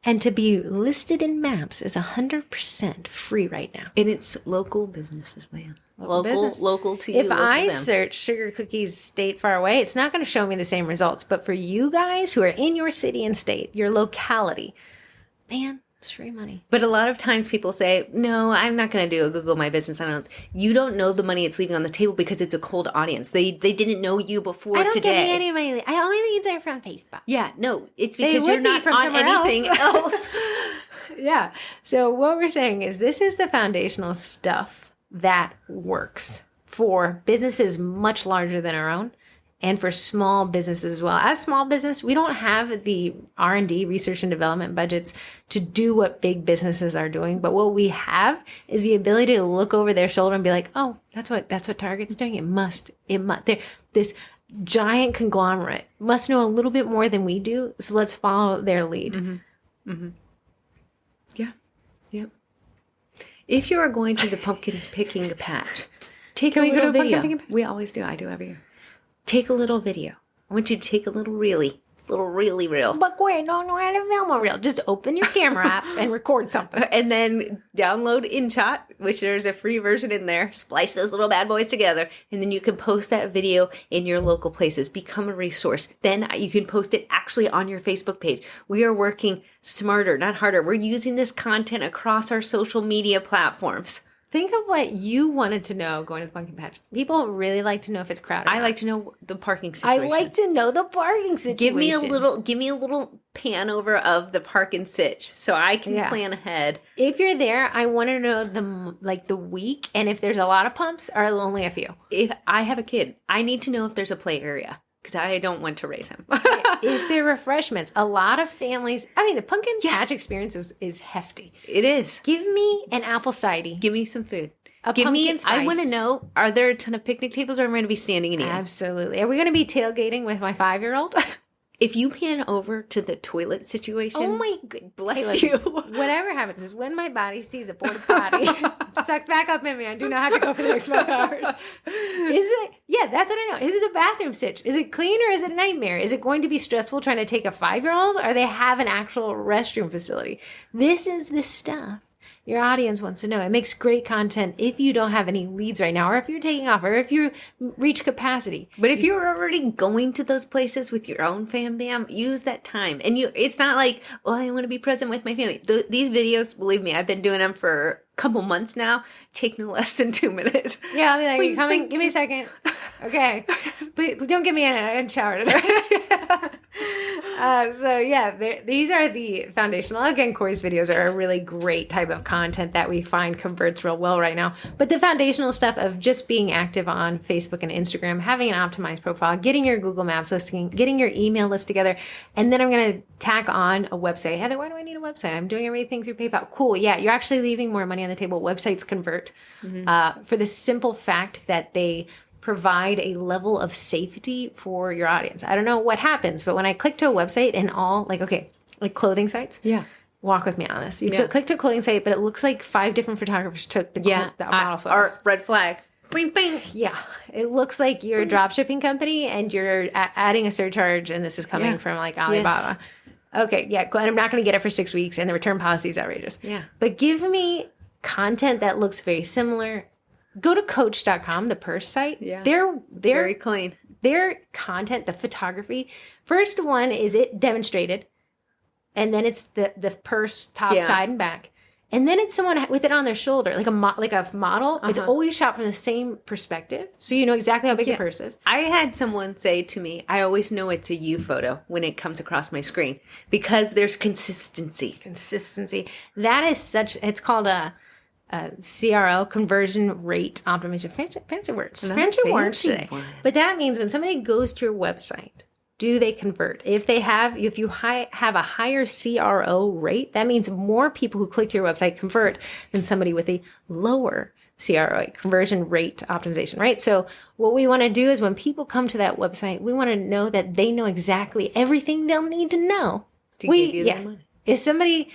And to be listed in maps is 100% free right now. And it's local businesses, man. Local to you. If I search sugar cookies state far away, it's not going to show me the same results. But for you guys who are in your city and state, your locality, man, it's free money. But a lot of times people say, no, I'm not going to do a Google My Business. You don't know the money it's leaving on the table because it's a cold audience. They didn't know you before today. I don't get any of my, I only leads are from Facebook. Yeah, no, it's because you're not on anything else. Yeah. So what we're saying is this is the foundational stuff that works for businesses much larger than our own and for small businesses as well. As small business, we don't have the R&D, research and development budgets to do what big businesses are doing. But what we have is the ability to look over their shoulder and be like, oh, that's what Target's doing. It must. This giant conglomerate must know a little bit more than we do. So let's follow their lead. Mm-hmm. Mm-hmm. Yeah. Yep. If you are going to the pumpkin picking patch, take a little video. We always do. I do every year. Take a little video. I want you to take a little reely. little really reel. But wait, don't know how to film a reel. Just open your camera app and record something. And then download InShot, which there's a free version in there. Splice those little bad boys together. And then you can post that video in your local places. Become a resource. Then you can post it actually on your Facebook page. We are working smarter, not harder. We're using this content across our social media platforms. Think of what you wanted to know going to the pumpkin patch. People really like to know if it's crowded. I like to know the parking situation. I like to know the parking situation. Give me a little pan over of the park and sitch so I can plan ahead. If you're there, I want to know the week and if there's a lot of pumps or only a few. If I have a kid, I need to know if there's a play area. Because I don't want to raise him. Is there refreshments? A lot of families, the pumpkin patch experience is hefty. It is. Give me an apple cider. Give me some food. Give me spice. I want to know, are there a ton of picnic tables or am I going to be standing and eating? Absolutely. Are we going to be tailgating with my 5-year-old? If you pan over to the toilet situation. Oh my good. Bless you. Whatever happens is when my body sees a porta potty, it sucks back up in me. I do not have to go for the next 5 hours. Is it? Yeah, that's what I know. Is it a bathroom sitch? Is it clean or is it a nightmare? Is it going to be stressful trying to take a 5-year-old or they have an actual restroom facility? This is the stuff your audience wants to know. It makes great content if you don't have any leads right now, or if you're taking off, or if you reach capacity. But if you're already going to those places with your own fam bam, use that time. And it's not like, I want to be present with my family. These videos, believe me, I've been doing them for a couple months now. Take no less than 2 minutes. Yeah, I'll be like, are you coming? Give me a second. Okay. Please, don't get me in it. I didn't shower today. These are the foundational. Again, Corey's videos are a really great type of content that we find converts real well right now. But the foundational stuff of just being active on Facebook and Instagram, having an optimized profile, getting your Google Maps listing, getting your email list together, and then I'm going to tack on a website. Heather, why do I need a website? I'm doing everything through PayPal. Cool. Yeah, you're actually leaving more money on the table. Websites convert for the simple fact that they provide a level of safety for your audience. I don't know what happens, but when I click to a website and like clothing sites. Yeah. Walk with me on this. You click to a clothing site, but it looks like 5 different photographers took the model photos. Or red flag. Bing, bing. Yeah. It looks like you're a drop shipping company and you're adding a surcharge and this is coming from like Alibaba. Yes. Okay. Yeah. And I'm not going to get it for 6 weeks and the return policy is outrageous. Yeah. But give me content that looks very similar. Go to coach.com, the purse site. Yeah. They're very clean. Their content, the photography. First one is it demonstrated. And then it's the purse top, side, and back. And then it's someone with it on their shoulder, like a model. It's always shot from the same perspective. So you know exactly how big the purse is. I had someone say to me, I always know it's a you photo when it comes across my screen because there's consistency. That is it's called a CRO, conversion rate optimization. Fancy words. Fancy words today. But that means when somebody goes to your website, do they convert? If you have a higher CRO rate, that means more people who click to your website convert than somebody with a lower CRO, conversion rate optimization, right? So what we want to do is when people come to that website, we want to know that they know exactly everything they'll need to know. To give you their money. If somebody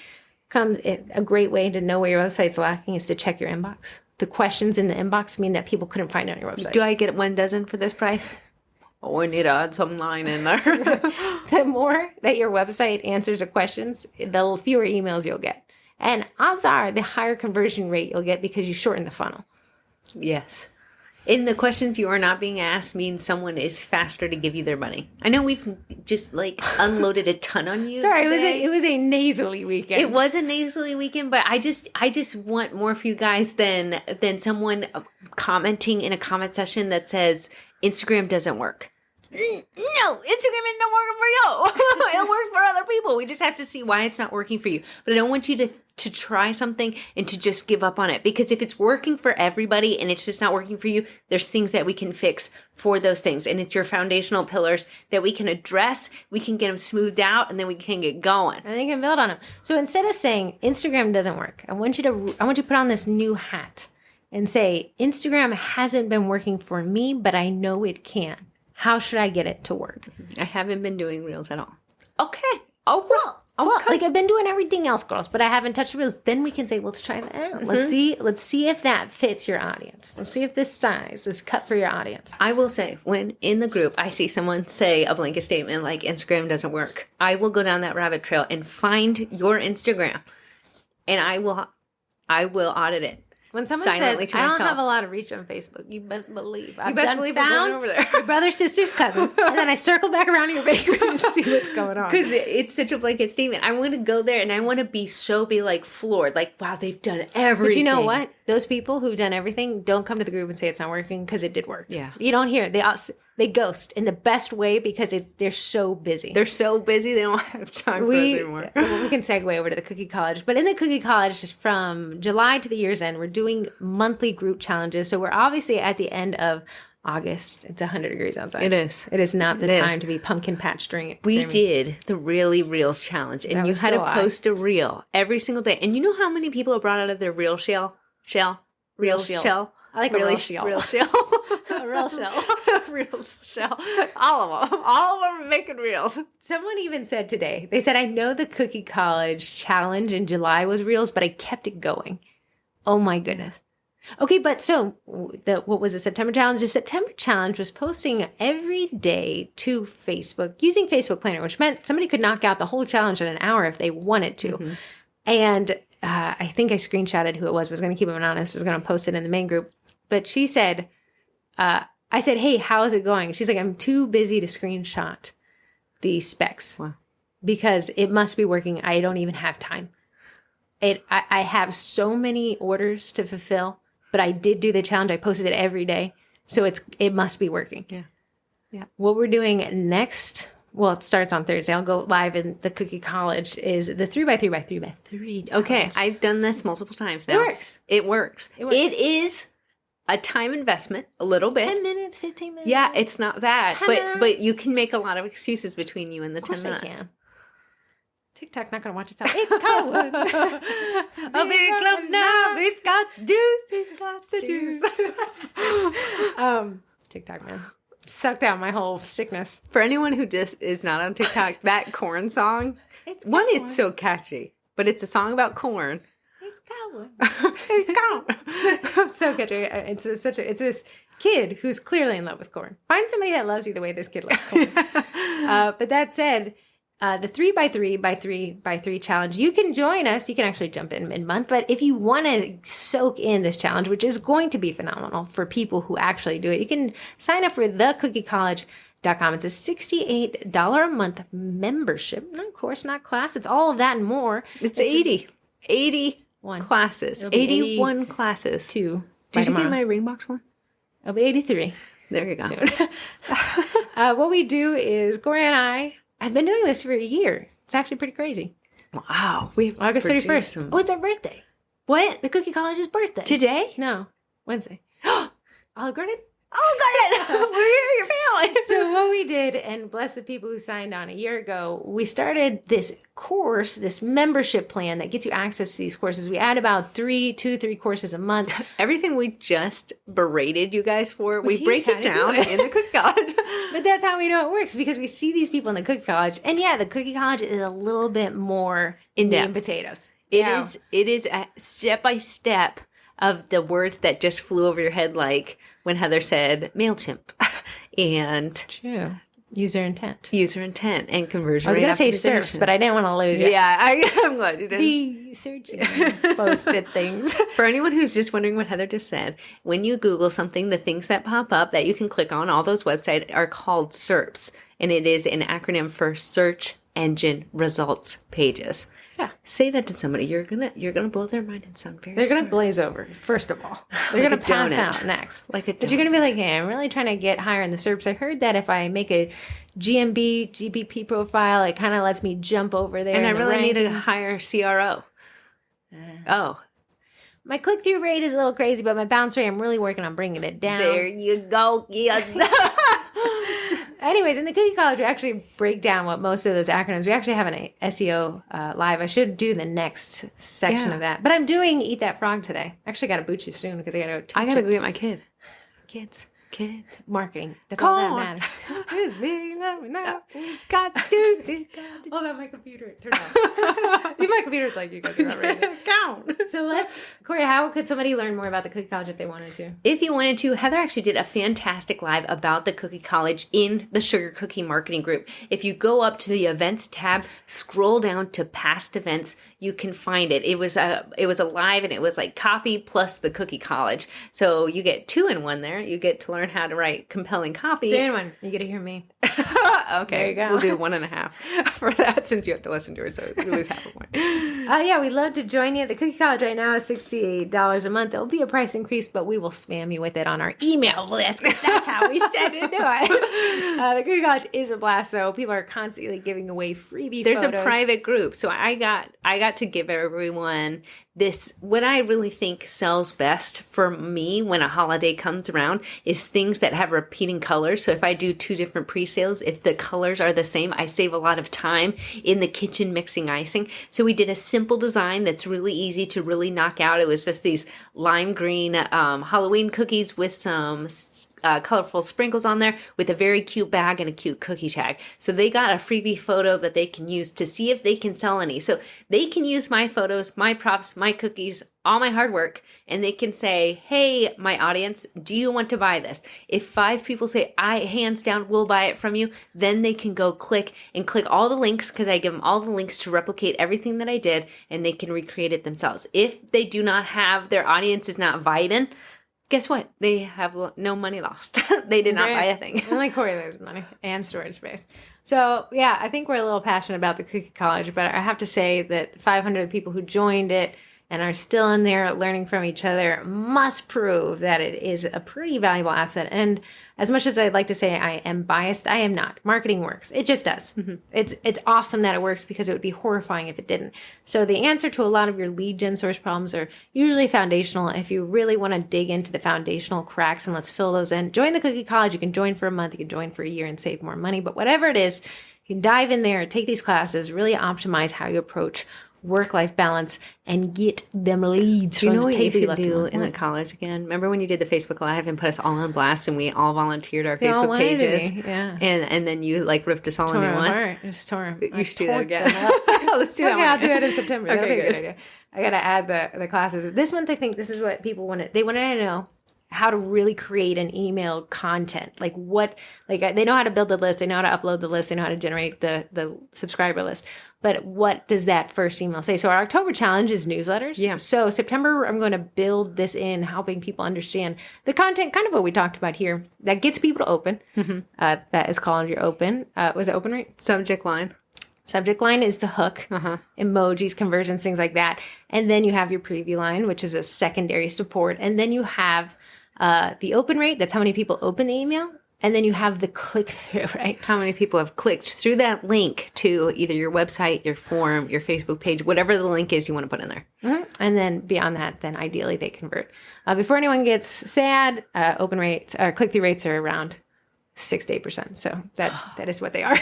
comes, a great way to know where your website's lacking is to check your inbox. The questions in the inbox mean that people couldn't find it on your website. Do I get 1 dozen for this price? Oh, I need to add some line in there. The more that your website answers the questions, the fewer emails you'll get. And odds are the higher conversion rate you'll get because you shorten the funnel. Yes. And the questions you are not being asked means someone is faster to give you their money. I know we've just unloaded a ton on you. Sorry, today. it was a nasally weekend. It was a nasally weekend, but I just want more for you guys than someone commenting in a comment session that says Instagram doesn't work. No, Instagram isn't working for you. It works for other people. We just have to see why it's not working for you. But I don't want you to try something and to just give up on it. Because if it's working for everybody and it's just not working for you, there's things that we can fix for those things. And it's your foundational pillars that we can address. We can get them smoothed out and then we can get going. And they can build on them. So instead of saying Instagram doesn't work, I want you to put on this new hat and say, Instagram hasn't been working for me, but I know it can. How should I get it to work? I haven't been doing reels at all. Okay. Oh, well. Well, like I've been doing everything else, girls, but I haven't touched the reels. Then we can say, let's try that out. Let's see if that fits your audience. Let's see if this size is cut for your audience. I will say, when in the group I see someone say a blanket statement like Instagram doesn't work, I will go down that rabbit trail and find your Instagram, and I will audit it. When someone says, I don't have a lot of reach on Facebook, you best believe. I'm going over there. Your brother, sister's cousin. And then I circle back around to your bakery to see what's going on. Because it's such a blanket statement. I want to go there and I want to be like floored. Like, wow, they've done everything. But you know what? Those people who've done everything don't come to the group and say it's not working because it did work. Yeah. You don't hear it. They ghost in the best way because they're so busy. They're so busy they don't have time for us anymore. We can segue over to the Cookie College. But in the Cookie College, from July to the year's end, we're doing monthly group challenges. So we're obviously at the end of August. It's 100 degrees outside. It is. It is not the time to be pumpkin patch during it. We did the Really Reels challenge. And you had to post a reel every single day. And you know how many people are brought out of their reel shell? Real shell? I like a real shell. Real shell. A real shell. Real shell. All of them are making reels. Someone even said today, they said, I know the Cookie College challenge in July was reels, but I kept it going. Oh my goodness. Okay, but so what was the September challenge? The September challenge was posting every day to Facebook using Facebook Planner, which meant somebody could knock out the whole challenge in an hour if they wanted to. Mm-hmm. And I think I screenshotted who it was going to keep them anonymous, was going to post it in the main group. But she said, I said, hey, how's it going? She's like, I'm too busy to screenshot the specs. Wow. Because it must be working. I don't even have time. I have so many orders to fulfill, but I did do the challenge. I posted it every day. So it must be working. Yeah. Yeah. What we're doing next, well, it starts on Thursday. I'll go live in the Cookie College, is the 3x3x3x3 challenge. Okay. I've done this multiple times now. It works. It is a time investment, a little bit. 10 minutes, 15 minutes. Yeah, it's not bad. But you can make a lot of excuses between you and the 10 minutes. I can. TikTok not going to watch it out. It's cold. A big club now. It's got the juice. It's got the juice. TikTok, man. Sucked out my whole sickness. For anyone who just is not on TikTok, that corn song, it's so catchy. But it's a song about corn. It's so catchy. It's this kid who's clearly in love with corn. Find somebody that loves you the way this kid loves corn. But that said, the 3x3x3x3 challenge, you can join us. You can actually jump in mid-month. But if you want to soak in this challenge, which is going to be phenomenal for people who actually do it, you can sign up for thecookie.com. It's a $68 a month membership. Of course, not class. It's all of that and more. It's 80 classes. 81 classes. Did you get my Ringbox one? It'll be 83. There you go. What we do is, Gloria and I've been doing this for a year. It's actually pretty crazy. Wow. August 31st. Oh, it's our birthday. What? The Cookie College's birthday. Today? No. Wednesday. Olive Garden? Oh, got it. We're here, your family. So what we did, and bless the people who signed on a year ago, we started this course, this membership plan that gets you access to these courses. We add about 3 courses a month. Everything we just berated you guys for, we break it down in the Cookie College. But that's how we know it works, because we see these people in the Cookie College. And yeah, the Cookie College is a little bit more in-depth potatoes. It is a step-by-step of the words that just flew over your head, like when Heather said MailChimp and true user intent and conversion. I was going to say SERPs, but I didn't want to lose it. Yeah, I'm glad you did. The search engine posted things. For anyone who's just wondering what Heather just said, when you Google something, the things that pop up that you can click on, all those websites are called SERPs, and it is an acronym for Search Engine Results Pages. Yeah. Say that to somebody. You're gonna blow their mind and sound very They're gonna glaze over, first of all. They're gonna pass out next. Like a donut. But you're gonna be like, hey, I'm really trying to get higher in the SERPs. I heard that if I make a GBP profile, it kind of lets me jump over there. And I really need a higher CRO. My click-through rate is a little crazy, but my bounce rate, I'm really working on bringing it down. There you go. Yeah. Anyways, in the Cookie College, we actually break down what most of those acronyms. We actually have an SEO live. I should do the next section of that. But I'm doing Eat That Frog today. Actually, got to boot you soon because I got to go. I got to go get my kid. Kids. Kid. Marketing. That's all that matters. It's big love now. Got to. Hold on, my computer. Turn on. My computer's like, you guys are not ready. Count. So Corey, how could somebody learn more about the Cookie College if they wanted to? If you wanted to, Heather actually did a fantastic live about the Cookie College in the Sugar Cookie Marketing Group. If you go up to the events tab, scroll down to past events, you can find it. It was a live, and it was like copy plus the Cookie College. So you get 2 in 1 there. You get to learn how to write compelling copy. 3 in 1. You get to hear me. Okay, there you go. We'll do 1.5 for that since you have to listen to her, so you lose half a point. Yeah, we'd love to join you. The Cookie College right now is $68 a month. There'll be a price increase, but we will spam you with it on our email list. That's how we said to do it. The Cookie College is a blast, though. People are constantly giving away freebie There's photos. a private group, so I got to give everyone this. What I really think sells best for me when a holiday comes around is things that have repeating colors. So if I do 2 different pre-sales, if the colors are the same, I save a lot of time in the kitchen mixing icing. So we did a simple design that's really easy to really knock out. It was just these lime green Halloween cookies with some colorful sprinkles on there with a very cute bag and a cute cookie tag. So they got a freebie photo that they can use to see if they can sell any. So they can use my photos, my props, my cookies, all my hard work, and they can say, hey, my audience, do you want to buy this? If 5 people say, I hands down will buy it from you, then they can go click all the links, because I give them all the links to replicate everything that I did, and they can recreate it themselves. If they do not have, their audience is not vibing, guess what? They have no money lost. They did not buy a thing. Only Corey loses money and storage space. So, yeah, I think we're a little passionate about the Cookie College, but I have to say that 500 people who joined it and are still in there learning from each other must prove that it is a pretty valuable asset. And as much as I'd like to say I am biased, I am not. Marketing works. It just does. Mm-hmm. It's awesome that it works, because it would be horrifying if it didn't. So the answer to a lot of your lead gen source problems are usually foundational. If you really want to dig into the foundational cracks and let's fill those in, join the Cookie College. You can join for a month, you can join for a year and save more money. But whatever it is, you can dive in there, take these classes, really optimize how you approach work-life balance and get them leads. Do you know what you should do in the college again? Remember when you did the Facebook Live and put us all on blast and we all volunteered our Facebook pages? Yeah. And then you ripped us all a new one? Just tore You should do that again. Let's do that one. I'll do it in September. Okay, That'll be a good. good idea. I got to add the classes. This month, I think this is what people wanted. They wanted to know how to really create an email content. They know how to build the list. They know how to upload the list. They know how to generate the subscriber list. But what does that first email say? So our October challenge is newsletters. Yeah. So September, I'm going to build this in, helping people understand the content, kind of what we talked about here, that gets people to open. Mm-hmm. That is called your open. Was it open rate? Subject line. Subject line is the hook, emojis, conversions, things like that. And then you have your preview line, which is a secondary support. And then you have the open rate. That's how many people open the email. And then you have the click-through, right? How many people have clicked through that link to either your website, your forum, your Facebook page, whatever the link is you want to put in there. Mm-hmm. And then beyond that, then ideally they convert. Before anyone gets sad, open rates or click-through rates are around 6 to 8%. So that is what they are.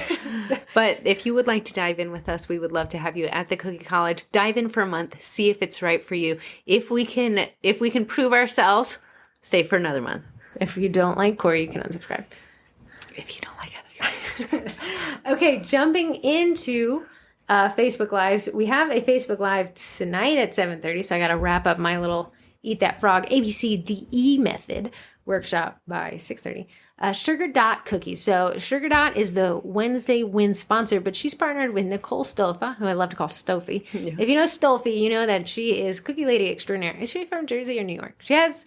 So. But if you would like to dive in with us, we would love to have you at the Cookie College. Dive in for a month, see if it's right for you. If we can prove ourselves, stay for another month. If you don't like Corey, you can unsubscribe. If you don't like Heather, you can unsubscribe. Okay, jumping into Facebook Lives. We have a Facebook Live tonight at 7:30, so I got to wrap up my little Eat That Frog ABCDE method workshop by 6:30. Sugar Dot Cookies. So Sugar Dot is the Wednesday Win sponsor, but she's partnered with Nicole Stofa, who I love to call Stofy. Yeah. If you know Stofy, you know that she is Cookie Lady Extraordinaire. Is she from Jersey or New York? She has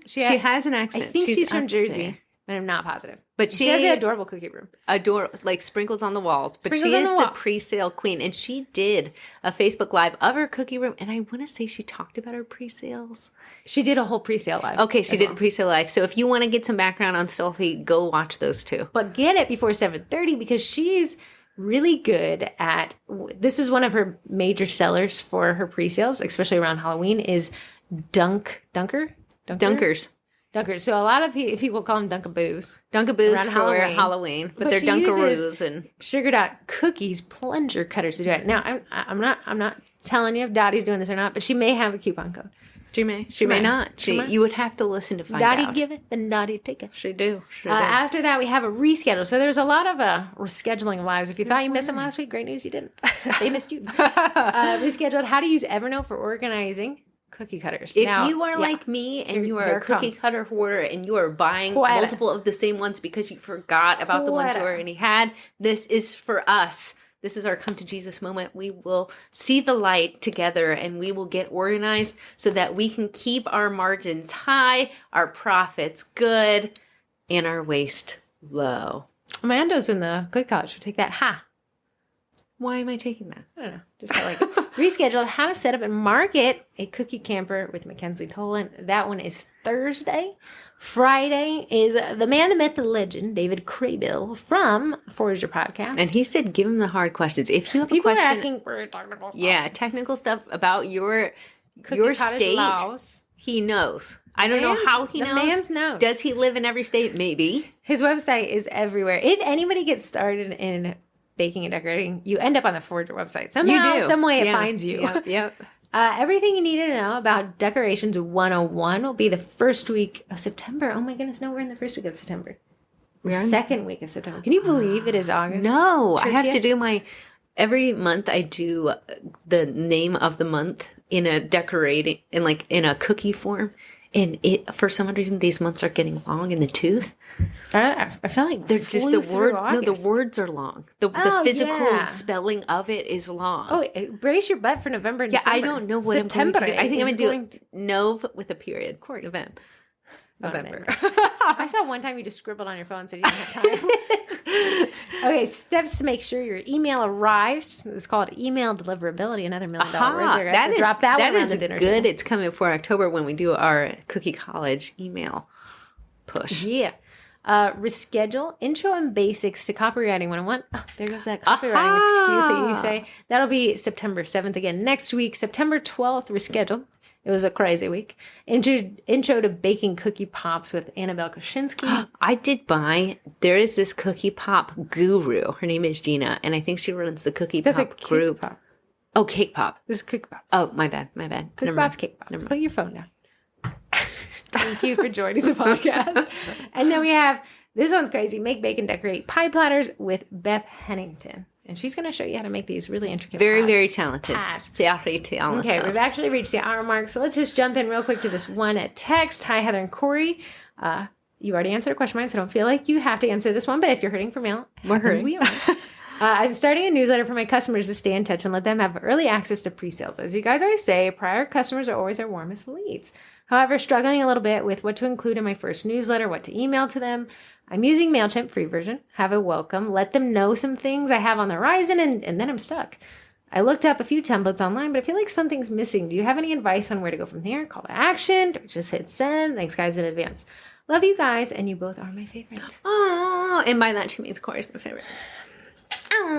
an accent. I think she's from Jersey, but I'm not positive. But she has an adorable cookie room. Sprinkles on the walls. But she is the pre-sale queen. And she did a Facebook Live of her cookie room. And I want to say she talked about her pre-sales. She did a whole pre-sale live. Okay, she did a pre-sale live. So if you want to get some background on Sophie, go watch those two. But get it before 7:30 because she's really good at, this is one of her major sellers for her pre-sales, especially around Halloween, is Dunkers. So a lot of people call them Dunkaboos. Dunkaboos for Halloween, but they're Dunkaroos and Sugar Dot Cookies plunger cutters to do it. Now I'm not telling you if Dottie's doing this or not, but she may have a coupon code. She may not. You would have to listen to find naughty out. give it, the naughty take it. She do. After that, we have a reschedule. So there's a lot of rescheduling lives. If you thought you missed them last week, great news, you didn't. They missed you. Rescheduled how to use Evernote for organizing cookie cutters. If you are like me and you are a cookie cutter hoarder and you are buying multiple of the same ones because you forgot about the ones you already had, this is for us. This is our come to Jesus moment. We will see the light together and we will get organized so that we can keep our margins high, our profits good, and our waste low. Amanda's in the Good College. She'll take that. Why am I taking that? I don't know. Just got like rescheduled how to set up and market a cookie camper with Mackenzie Tolan. That one is Thursday. Friday is the man, the myth, the legend, David Craybill from Forager Podcast. And he said, give him the hard questions. If you have People a question, are asking for technical stuff. Yeah, technical stuff about your state. Laws. He knows. I don't know how he knows. The man's knows. Does he live in every state? Maybe. His website is everywhere. If anybody gets started in baking and decorating, you end up on the Forager website. Somehow, some way it finds you. Yep. Everything you need to know about Decorations 101 will be the first week of September. Oh my goodness, no, we're in the first week of September. The second week of September. Can you believe it is August? No, I have to do every month I do the name of the month in a cookie form. And for some reason, these months are getting long in the tooth. I feel like they're just the word. No, the words are long. The physical spelling of it is long. Oh, brace your butt for November and December. I don't know what September I'm going to do. I think I'm going to do Nov with a period. November. I saw one time you just scribbled on your phone and said you didn't have time. Okay, steps to make sure your email arrives. It's called email deliverability. Another $1 million word. That is good. It's coming for October when we do our Cookie College email push. Yeah. Reschedule intro and basics to copywriting 101. Oh, there goes that copywriting excuse that you say. That'll be September 7th again. Next week, September 12th, reschedule. It was a crazy week. Intro to baking cookie pops with Annabelle Koshinsky. I did buy. There is this cookie pop guru. Her name is Gina, and I think she runs the cookie pop group. Pop. Oh, cake pop. This is cookie pop. Oh, my bad. Cookie pop's cake pop. Put your phone down. Thank you for joining the podcast. And then we have, this one's crazy. Make, bake, and decorate pie platters with Beth Hennington. And she's going to show you how to make these really intricate pies. Very talented. Very talented. Okay, we've actually reached the hour mark. So let's just jump in real quick to this one text. Hi, Heather and Corey. You already answered a question, so I don't feel like you have to answer this one. But if you're hurting for mail, we are. I'm starting a newsletter for my customers to stay in touch and let them have early access to pre-sales. As you guys always say, prior customers are always our warmest leads. However, struggling a little bit with what to include in my first newsletter, what to email to them. I'm using MailChimp free version, have a welcome, let them know some things I have on the horizon, and then I'm stuck. I looked up a few templates online, but I feel like something's missing. Do you have any advice on where to go from here? Call to action? Or just hit send? Thanks, guys, in advance. Love you guys, and you both are my favorite. Oh, and by that she means Corey's my favorite.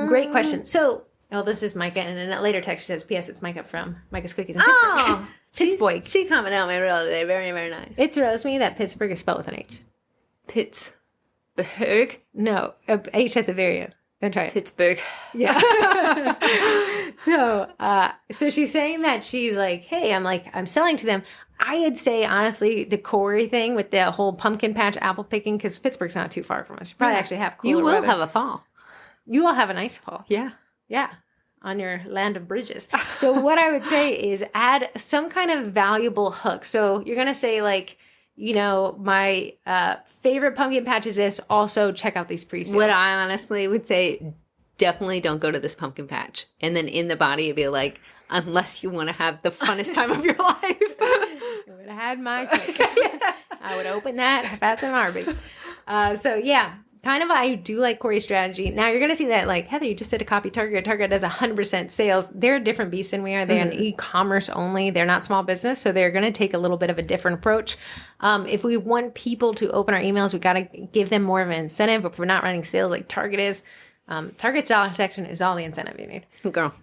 Great question. So, this is Micah, and in that later text she says, P.S. It's Micah from Micah's Cookies in Pittsburgh. Pittsburgh. She commented on my reel today. Very, very nice. It throws me that Pittsburgh is spelled with an H. Pittsburgh? No, H at the very end. Then try it. Pittsburgh. Yeah. So she's saying that she's like, hey, I'm selling to them. I'd say, honestly, the Corey thing with the whole pumpkin patch apple picking, because Pittsburgh's not too far from us. You probably actually have cooler You will weather. have a fall. You will have a nice fall. Yeah. Yeah. On your land of bridges. So what I would say is add some kind of valuable hook. So you're going to say my favorite pumpkin patch is this. Also check out these pre-sales. What I honestly would say, definitely don't go to this pumpkin patch. And then in the body, it'd be like, unless you want to have the funnest time of your life. I would have had my cake. I would open that fast and Arby. I do like Corey's strategy. Now you're going to see that, Heather, you just said to copy Target. Target does 100% sales. They're a different beast than we are. They're an e-commerce only. They're not small business. So they're going to take a little bit of a different approach. If we want people to open our emails, we got to give them more of an incentive. If we're not running sales like Target is, Target's dollar section is all the incentive you need. Girl.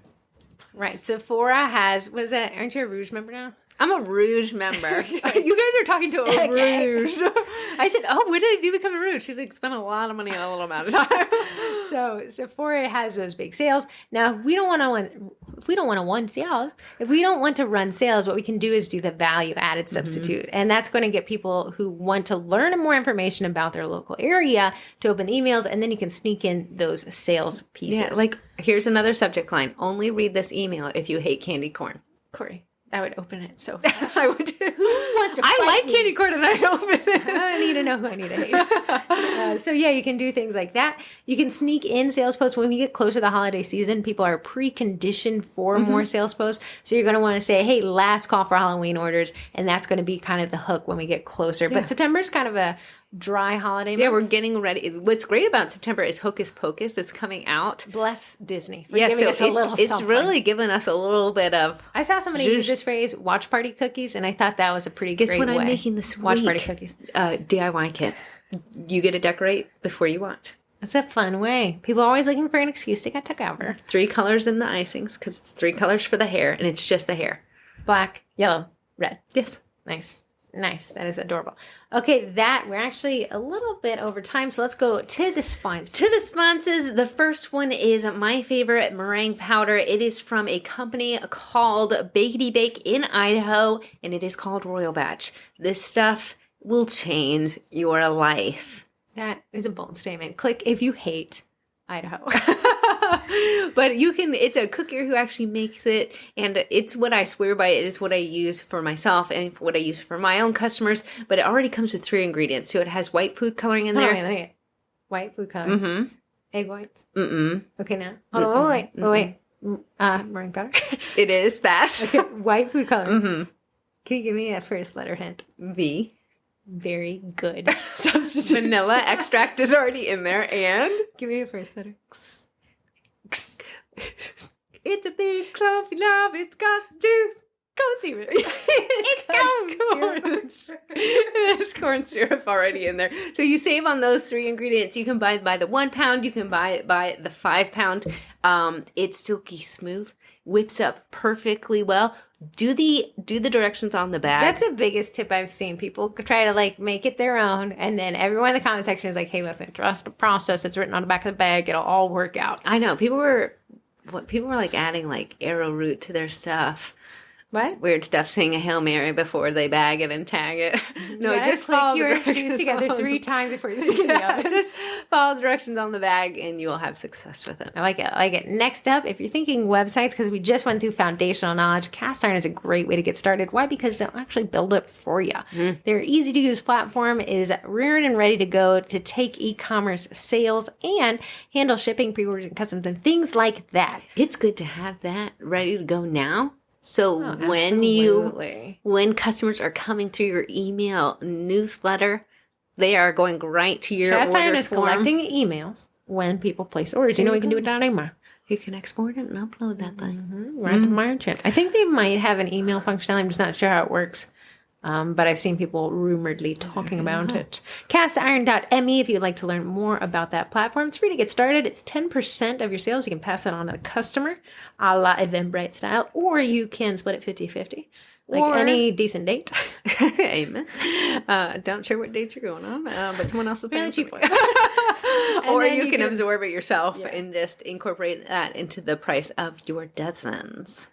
Right. Sephora has, aren't you a Rouge member now? I'm a Rouge member. You guys are talking to a Rouge. I said, oh, when did you become a Rouge? She's like, spent a lot of money on a little amount of time. So Sephora has those big sales. Now, if we don't want to run sales, what we can do is do the value added substitute. And that's going to get people who want to learn more information about their local area to open emails. And then you can sneak in those sales pieces. Yeah, like here's another subject line. Only read this email if you hate candy corn. Corey, I would open it so fast. I would. I like candy corn and I'd open it. I need to know who I need to hate. So yeah, you can do things like that. You can sneak in sales posts when we get closer to the holiday season. People are preconditioned for more sales posts. So you're going to want to say, hey, last call for Halloween orders. And that's going to be kind of the hook when we get closer. But September is kind of a dry holiday month. Yeah, we're getting ready. What's great about September is Hocus Pocus is coming out. Bless Disney for giving us a little it's something. really given us a little bit of... I saw somebody use this phrase, watch party cookies, and I thought that was a pretty great way. Guess what I'm making this watch week? Party cookies. DIY kit. You get to decorate before you watch. That's a fun way. People are always looking for an excuse to get took over. 3 colors in the icings, because it's 3 colors for the hair, and it's just the hair. Black, yellow, red. Yes. Nice. That is adorable. Okay, we're actually a little bit over time, so let's go to the sponsors. To the sponsors, the first one is my favorite meringue powder. It is from a company called Bakety Bake in Idaho, and it is called Royal Batch. This stuff will change your life. That is a bold statement. Click if you hate Idaho. But it's a cooker who actually makes it, and it's what I swear by. It is what I use for myself and what I use for my own customers, but it already comes with 3 ingredients. So it has white food coloring in there. Let me get white food coloring. Mm-hmm. Egg whites. Mm-mm. Okay, now. Oh, wait. Meringue powder. It is that. Okay, white food coloring. Mm-hmm. Can you give me a first letter hint? V. Very good substitute. Vanilla extract is already in there, and... Give me a first letter. It's a big fluffy love. It's got juice. Corn syrup. It's There's corn syrup already in there. So you save on those 3 ingredients. You can buy it by the 1 pound. You can buy it by the 5 pound. It's silky smooth. Whips up perfectly well. Do the directions on the bag. That's the biggest tip I've seen. People try to make it their own, and then everyone in the comment section is like, "Hey, listen, trust the process. It's written on the back of the bag. It'll all work out." I know people were adding arrowroot to their stuff. What? Weird stuff, saying a Hail Mary before they bag it and tag it. No, just follow your shoes together 3 times before you stick it in the oven. Just follow the directions on the bag and you will have success with it. I like it. Next up, if you're thinking websites, because we just went through foundational knowledge, cast iron is a great way to get started. Why? Because they'll actually build it for you. Their easy-to-use platform is reared and ready to go to take e-commerce sales and handle shipping, pre-orders, and customs, and things like that. It's good to have that ready to go now. So absolutely. when customers are coming through your email newsletter, they are going right to your Cast order iron is form. collecting emails when people place orders. You know we can do it down anymore. You can export it and upload that thing. Right to my chat. I think they might have an email functionality. I'm just not sure how it works. But I've seen people rumoredly talking about it. Castiron.me if you'd like to learn more about that platform. It's free to get started. It's 10% of your sales. You can pass that on to the customer, a la Eventbrite style, or you can split it 50-50. Like any decent date. Amen. Don't share what dates you're going on, but someone else is paying cheap one. Or you can absorb it yourself and just incorporate that into the price of your dozens.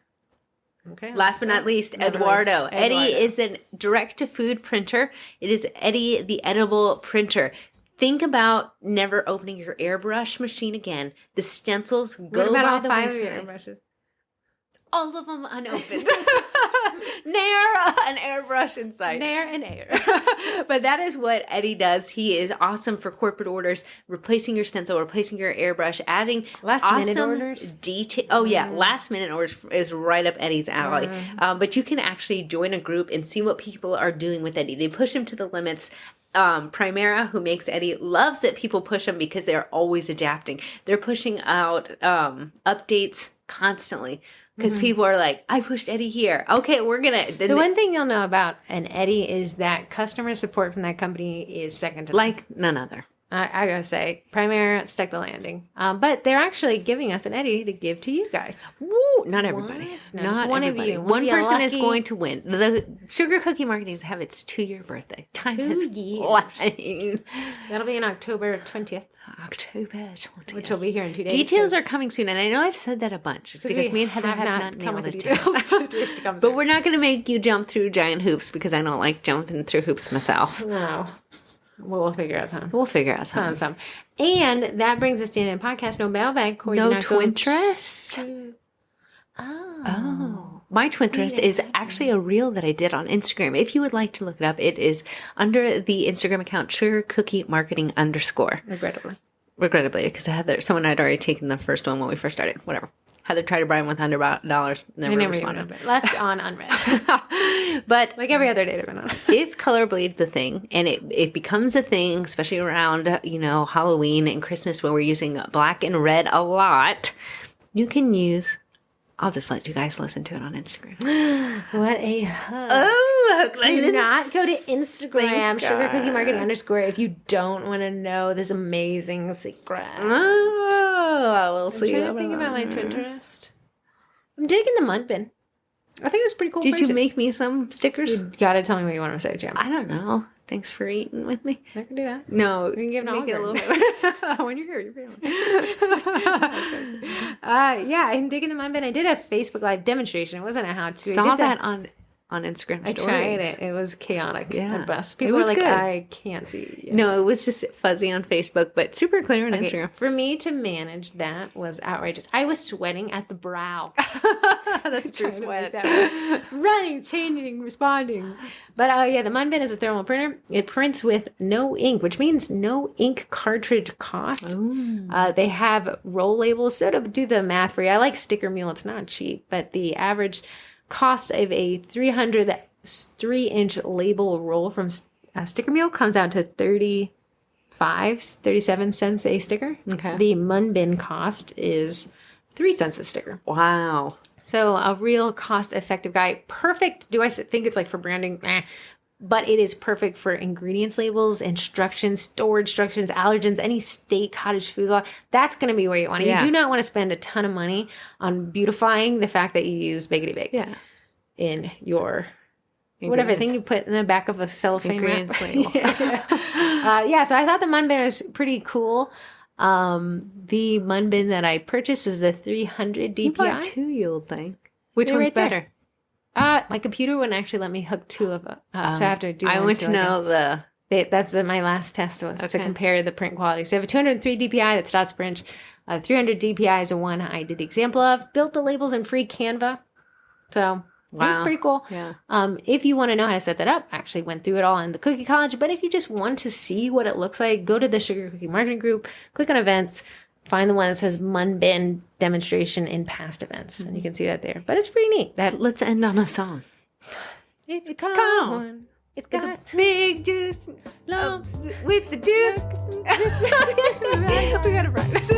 Okay. Last but not least, Eduardo. Eddie is a direct-to-food printer. It is Eddie the edible printer. Think about never opening your airbrush machine again. The stencils go by the wayside. All of them unopened. Nair an airbrush inside. Nair and air. But that is what Eddie does. He is awesome for corporate orders, replacing your stencil, replacing your airbrush, adding last minute orders. Detail. Oh yeah, last minute orders is right up Eddie's alley. But you can actually join a group and see what people are doing with Eddie. They push him to the limits. Primera, who makes Eddie, loves that people push him because they're always adapting. They're pushing out updates constantly. Because people are like, I pushed Eddie here. Okay, we're going to... The one thing you'll know about an Eddie is that customer support from that company is second to like none other. I gotta say, Primera stuck the landing. But they're actually giving us an Eddie to give to you guys. Woo! Not everybody. No, Not one everybody. of you. One person is going to win. The Sugar Cookie Marketing's have its 2-year birthday. Time 2 has years. flown. That'll be in October 20th. October 20th. Which will be here in 2 days. Details are coming soon, and I know I've said that a bunch. It's because me and Heather have not nailed it down. But we're not going to make you jump through giant hoops because I don't like jumping through hoops myself. No. We'll figure out something. We'll figure out something. And that brings us to the end of the podcast. No mailbag. Corey, no Twinterest. Oh. My Twinterest is actually a reel that I did on Instagram. If you would like to look it up, it is under the Instagram account Sugar Cookie Marketing _. Regrettably, because someone had already taken the first one when we first started. Whatever. Heather tried to bribe him with $100. Never responded. Left on unread. But like every other date I've been on. If color bleed's the thing, and it becomes a thing, especially around Halloween and Christmas, when we're using black and red a lot, you can use. I'll just let you guys listen to it on Instagram. What a hug. Oh, do not go to Instagram, Sugar Cookie Marketing _ if you don't want to know this amazing secret. Oh, we'll see. I'm trying to think about my Twinterest. I'm digging the mud bin. I think it was pretty cool. Did you make me some stickers? You gotta tell me what you want to say, Jim. I don't know. Thanks for eating with me. I can do that. No, we can give make it a little bit. When you're here, you're feeling. Yeah, I'm digging the mud bin. I did a Facebook Live demonstration. It wasn't a how-to. Saw that on Instagram stories. I tried it. It was chaotic at best. People were like, good. I can't see. No, it was just fuzzy on Facebook, but super clear on Instagram. For me to manage that was outrageous. I was sweating at the brow. That's true sweat. Running, changing, responding. But the mud bin is a thermal printer. It prints with no ink, which means no ink cartridge cost. They have roll labels. So to do the math for you, I like Sticker Mule. It's not cheap, but the average cost of a 303-inch label roll from Sticker Mule comes out to 37 cents a sticker. Okay. The mud bin cost is 3 cents a sticker. Wow. So a real cost-effective guy. Perfect. Do I think it's like for branding? But it is perfect for ingredients labels, instructions, storage instructions, allergens, any state cottage foods law. That's going to be where you want it. Yeah. You do not want to spend a ton of money on beautifying the fact that you use Bakety Bake in your whatever thing you put in the back of a cellophane wrap. So I thought the mud bin was pretty cool. The mud bin that I purchased was the 300 DPI. You bought 2, you old thing. Which one's better? My computer wouldn't actually let me hook 2 of them. So I have to do I want to know that's what my last test was, to compare the print quality. So I have a 203 DPI that's dot sprint. 300 DPI is the one I did the example of. Built the labels in free Canva. So that's pretty cool. Yeah. If you want to know how to set that up, I actually went through it all in the Cookie College. But if you just want to see what it looks like, go to the Sugar Cookie Marketing Group, click on events, find the one that says mud bin demonstration in past events. And you can see that there. But it's pretty neat. Let's end on a song. It's corn. It's got a big juice lumps with the juice. We got to practice.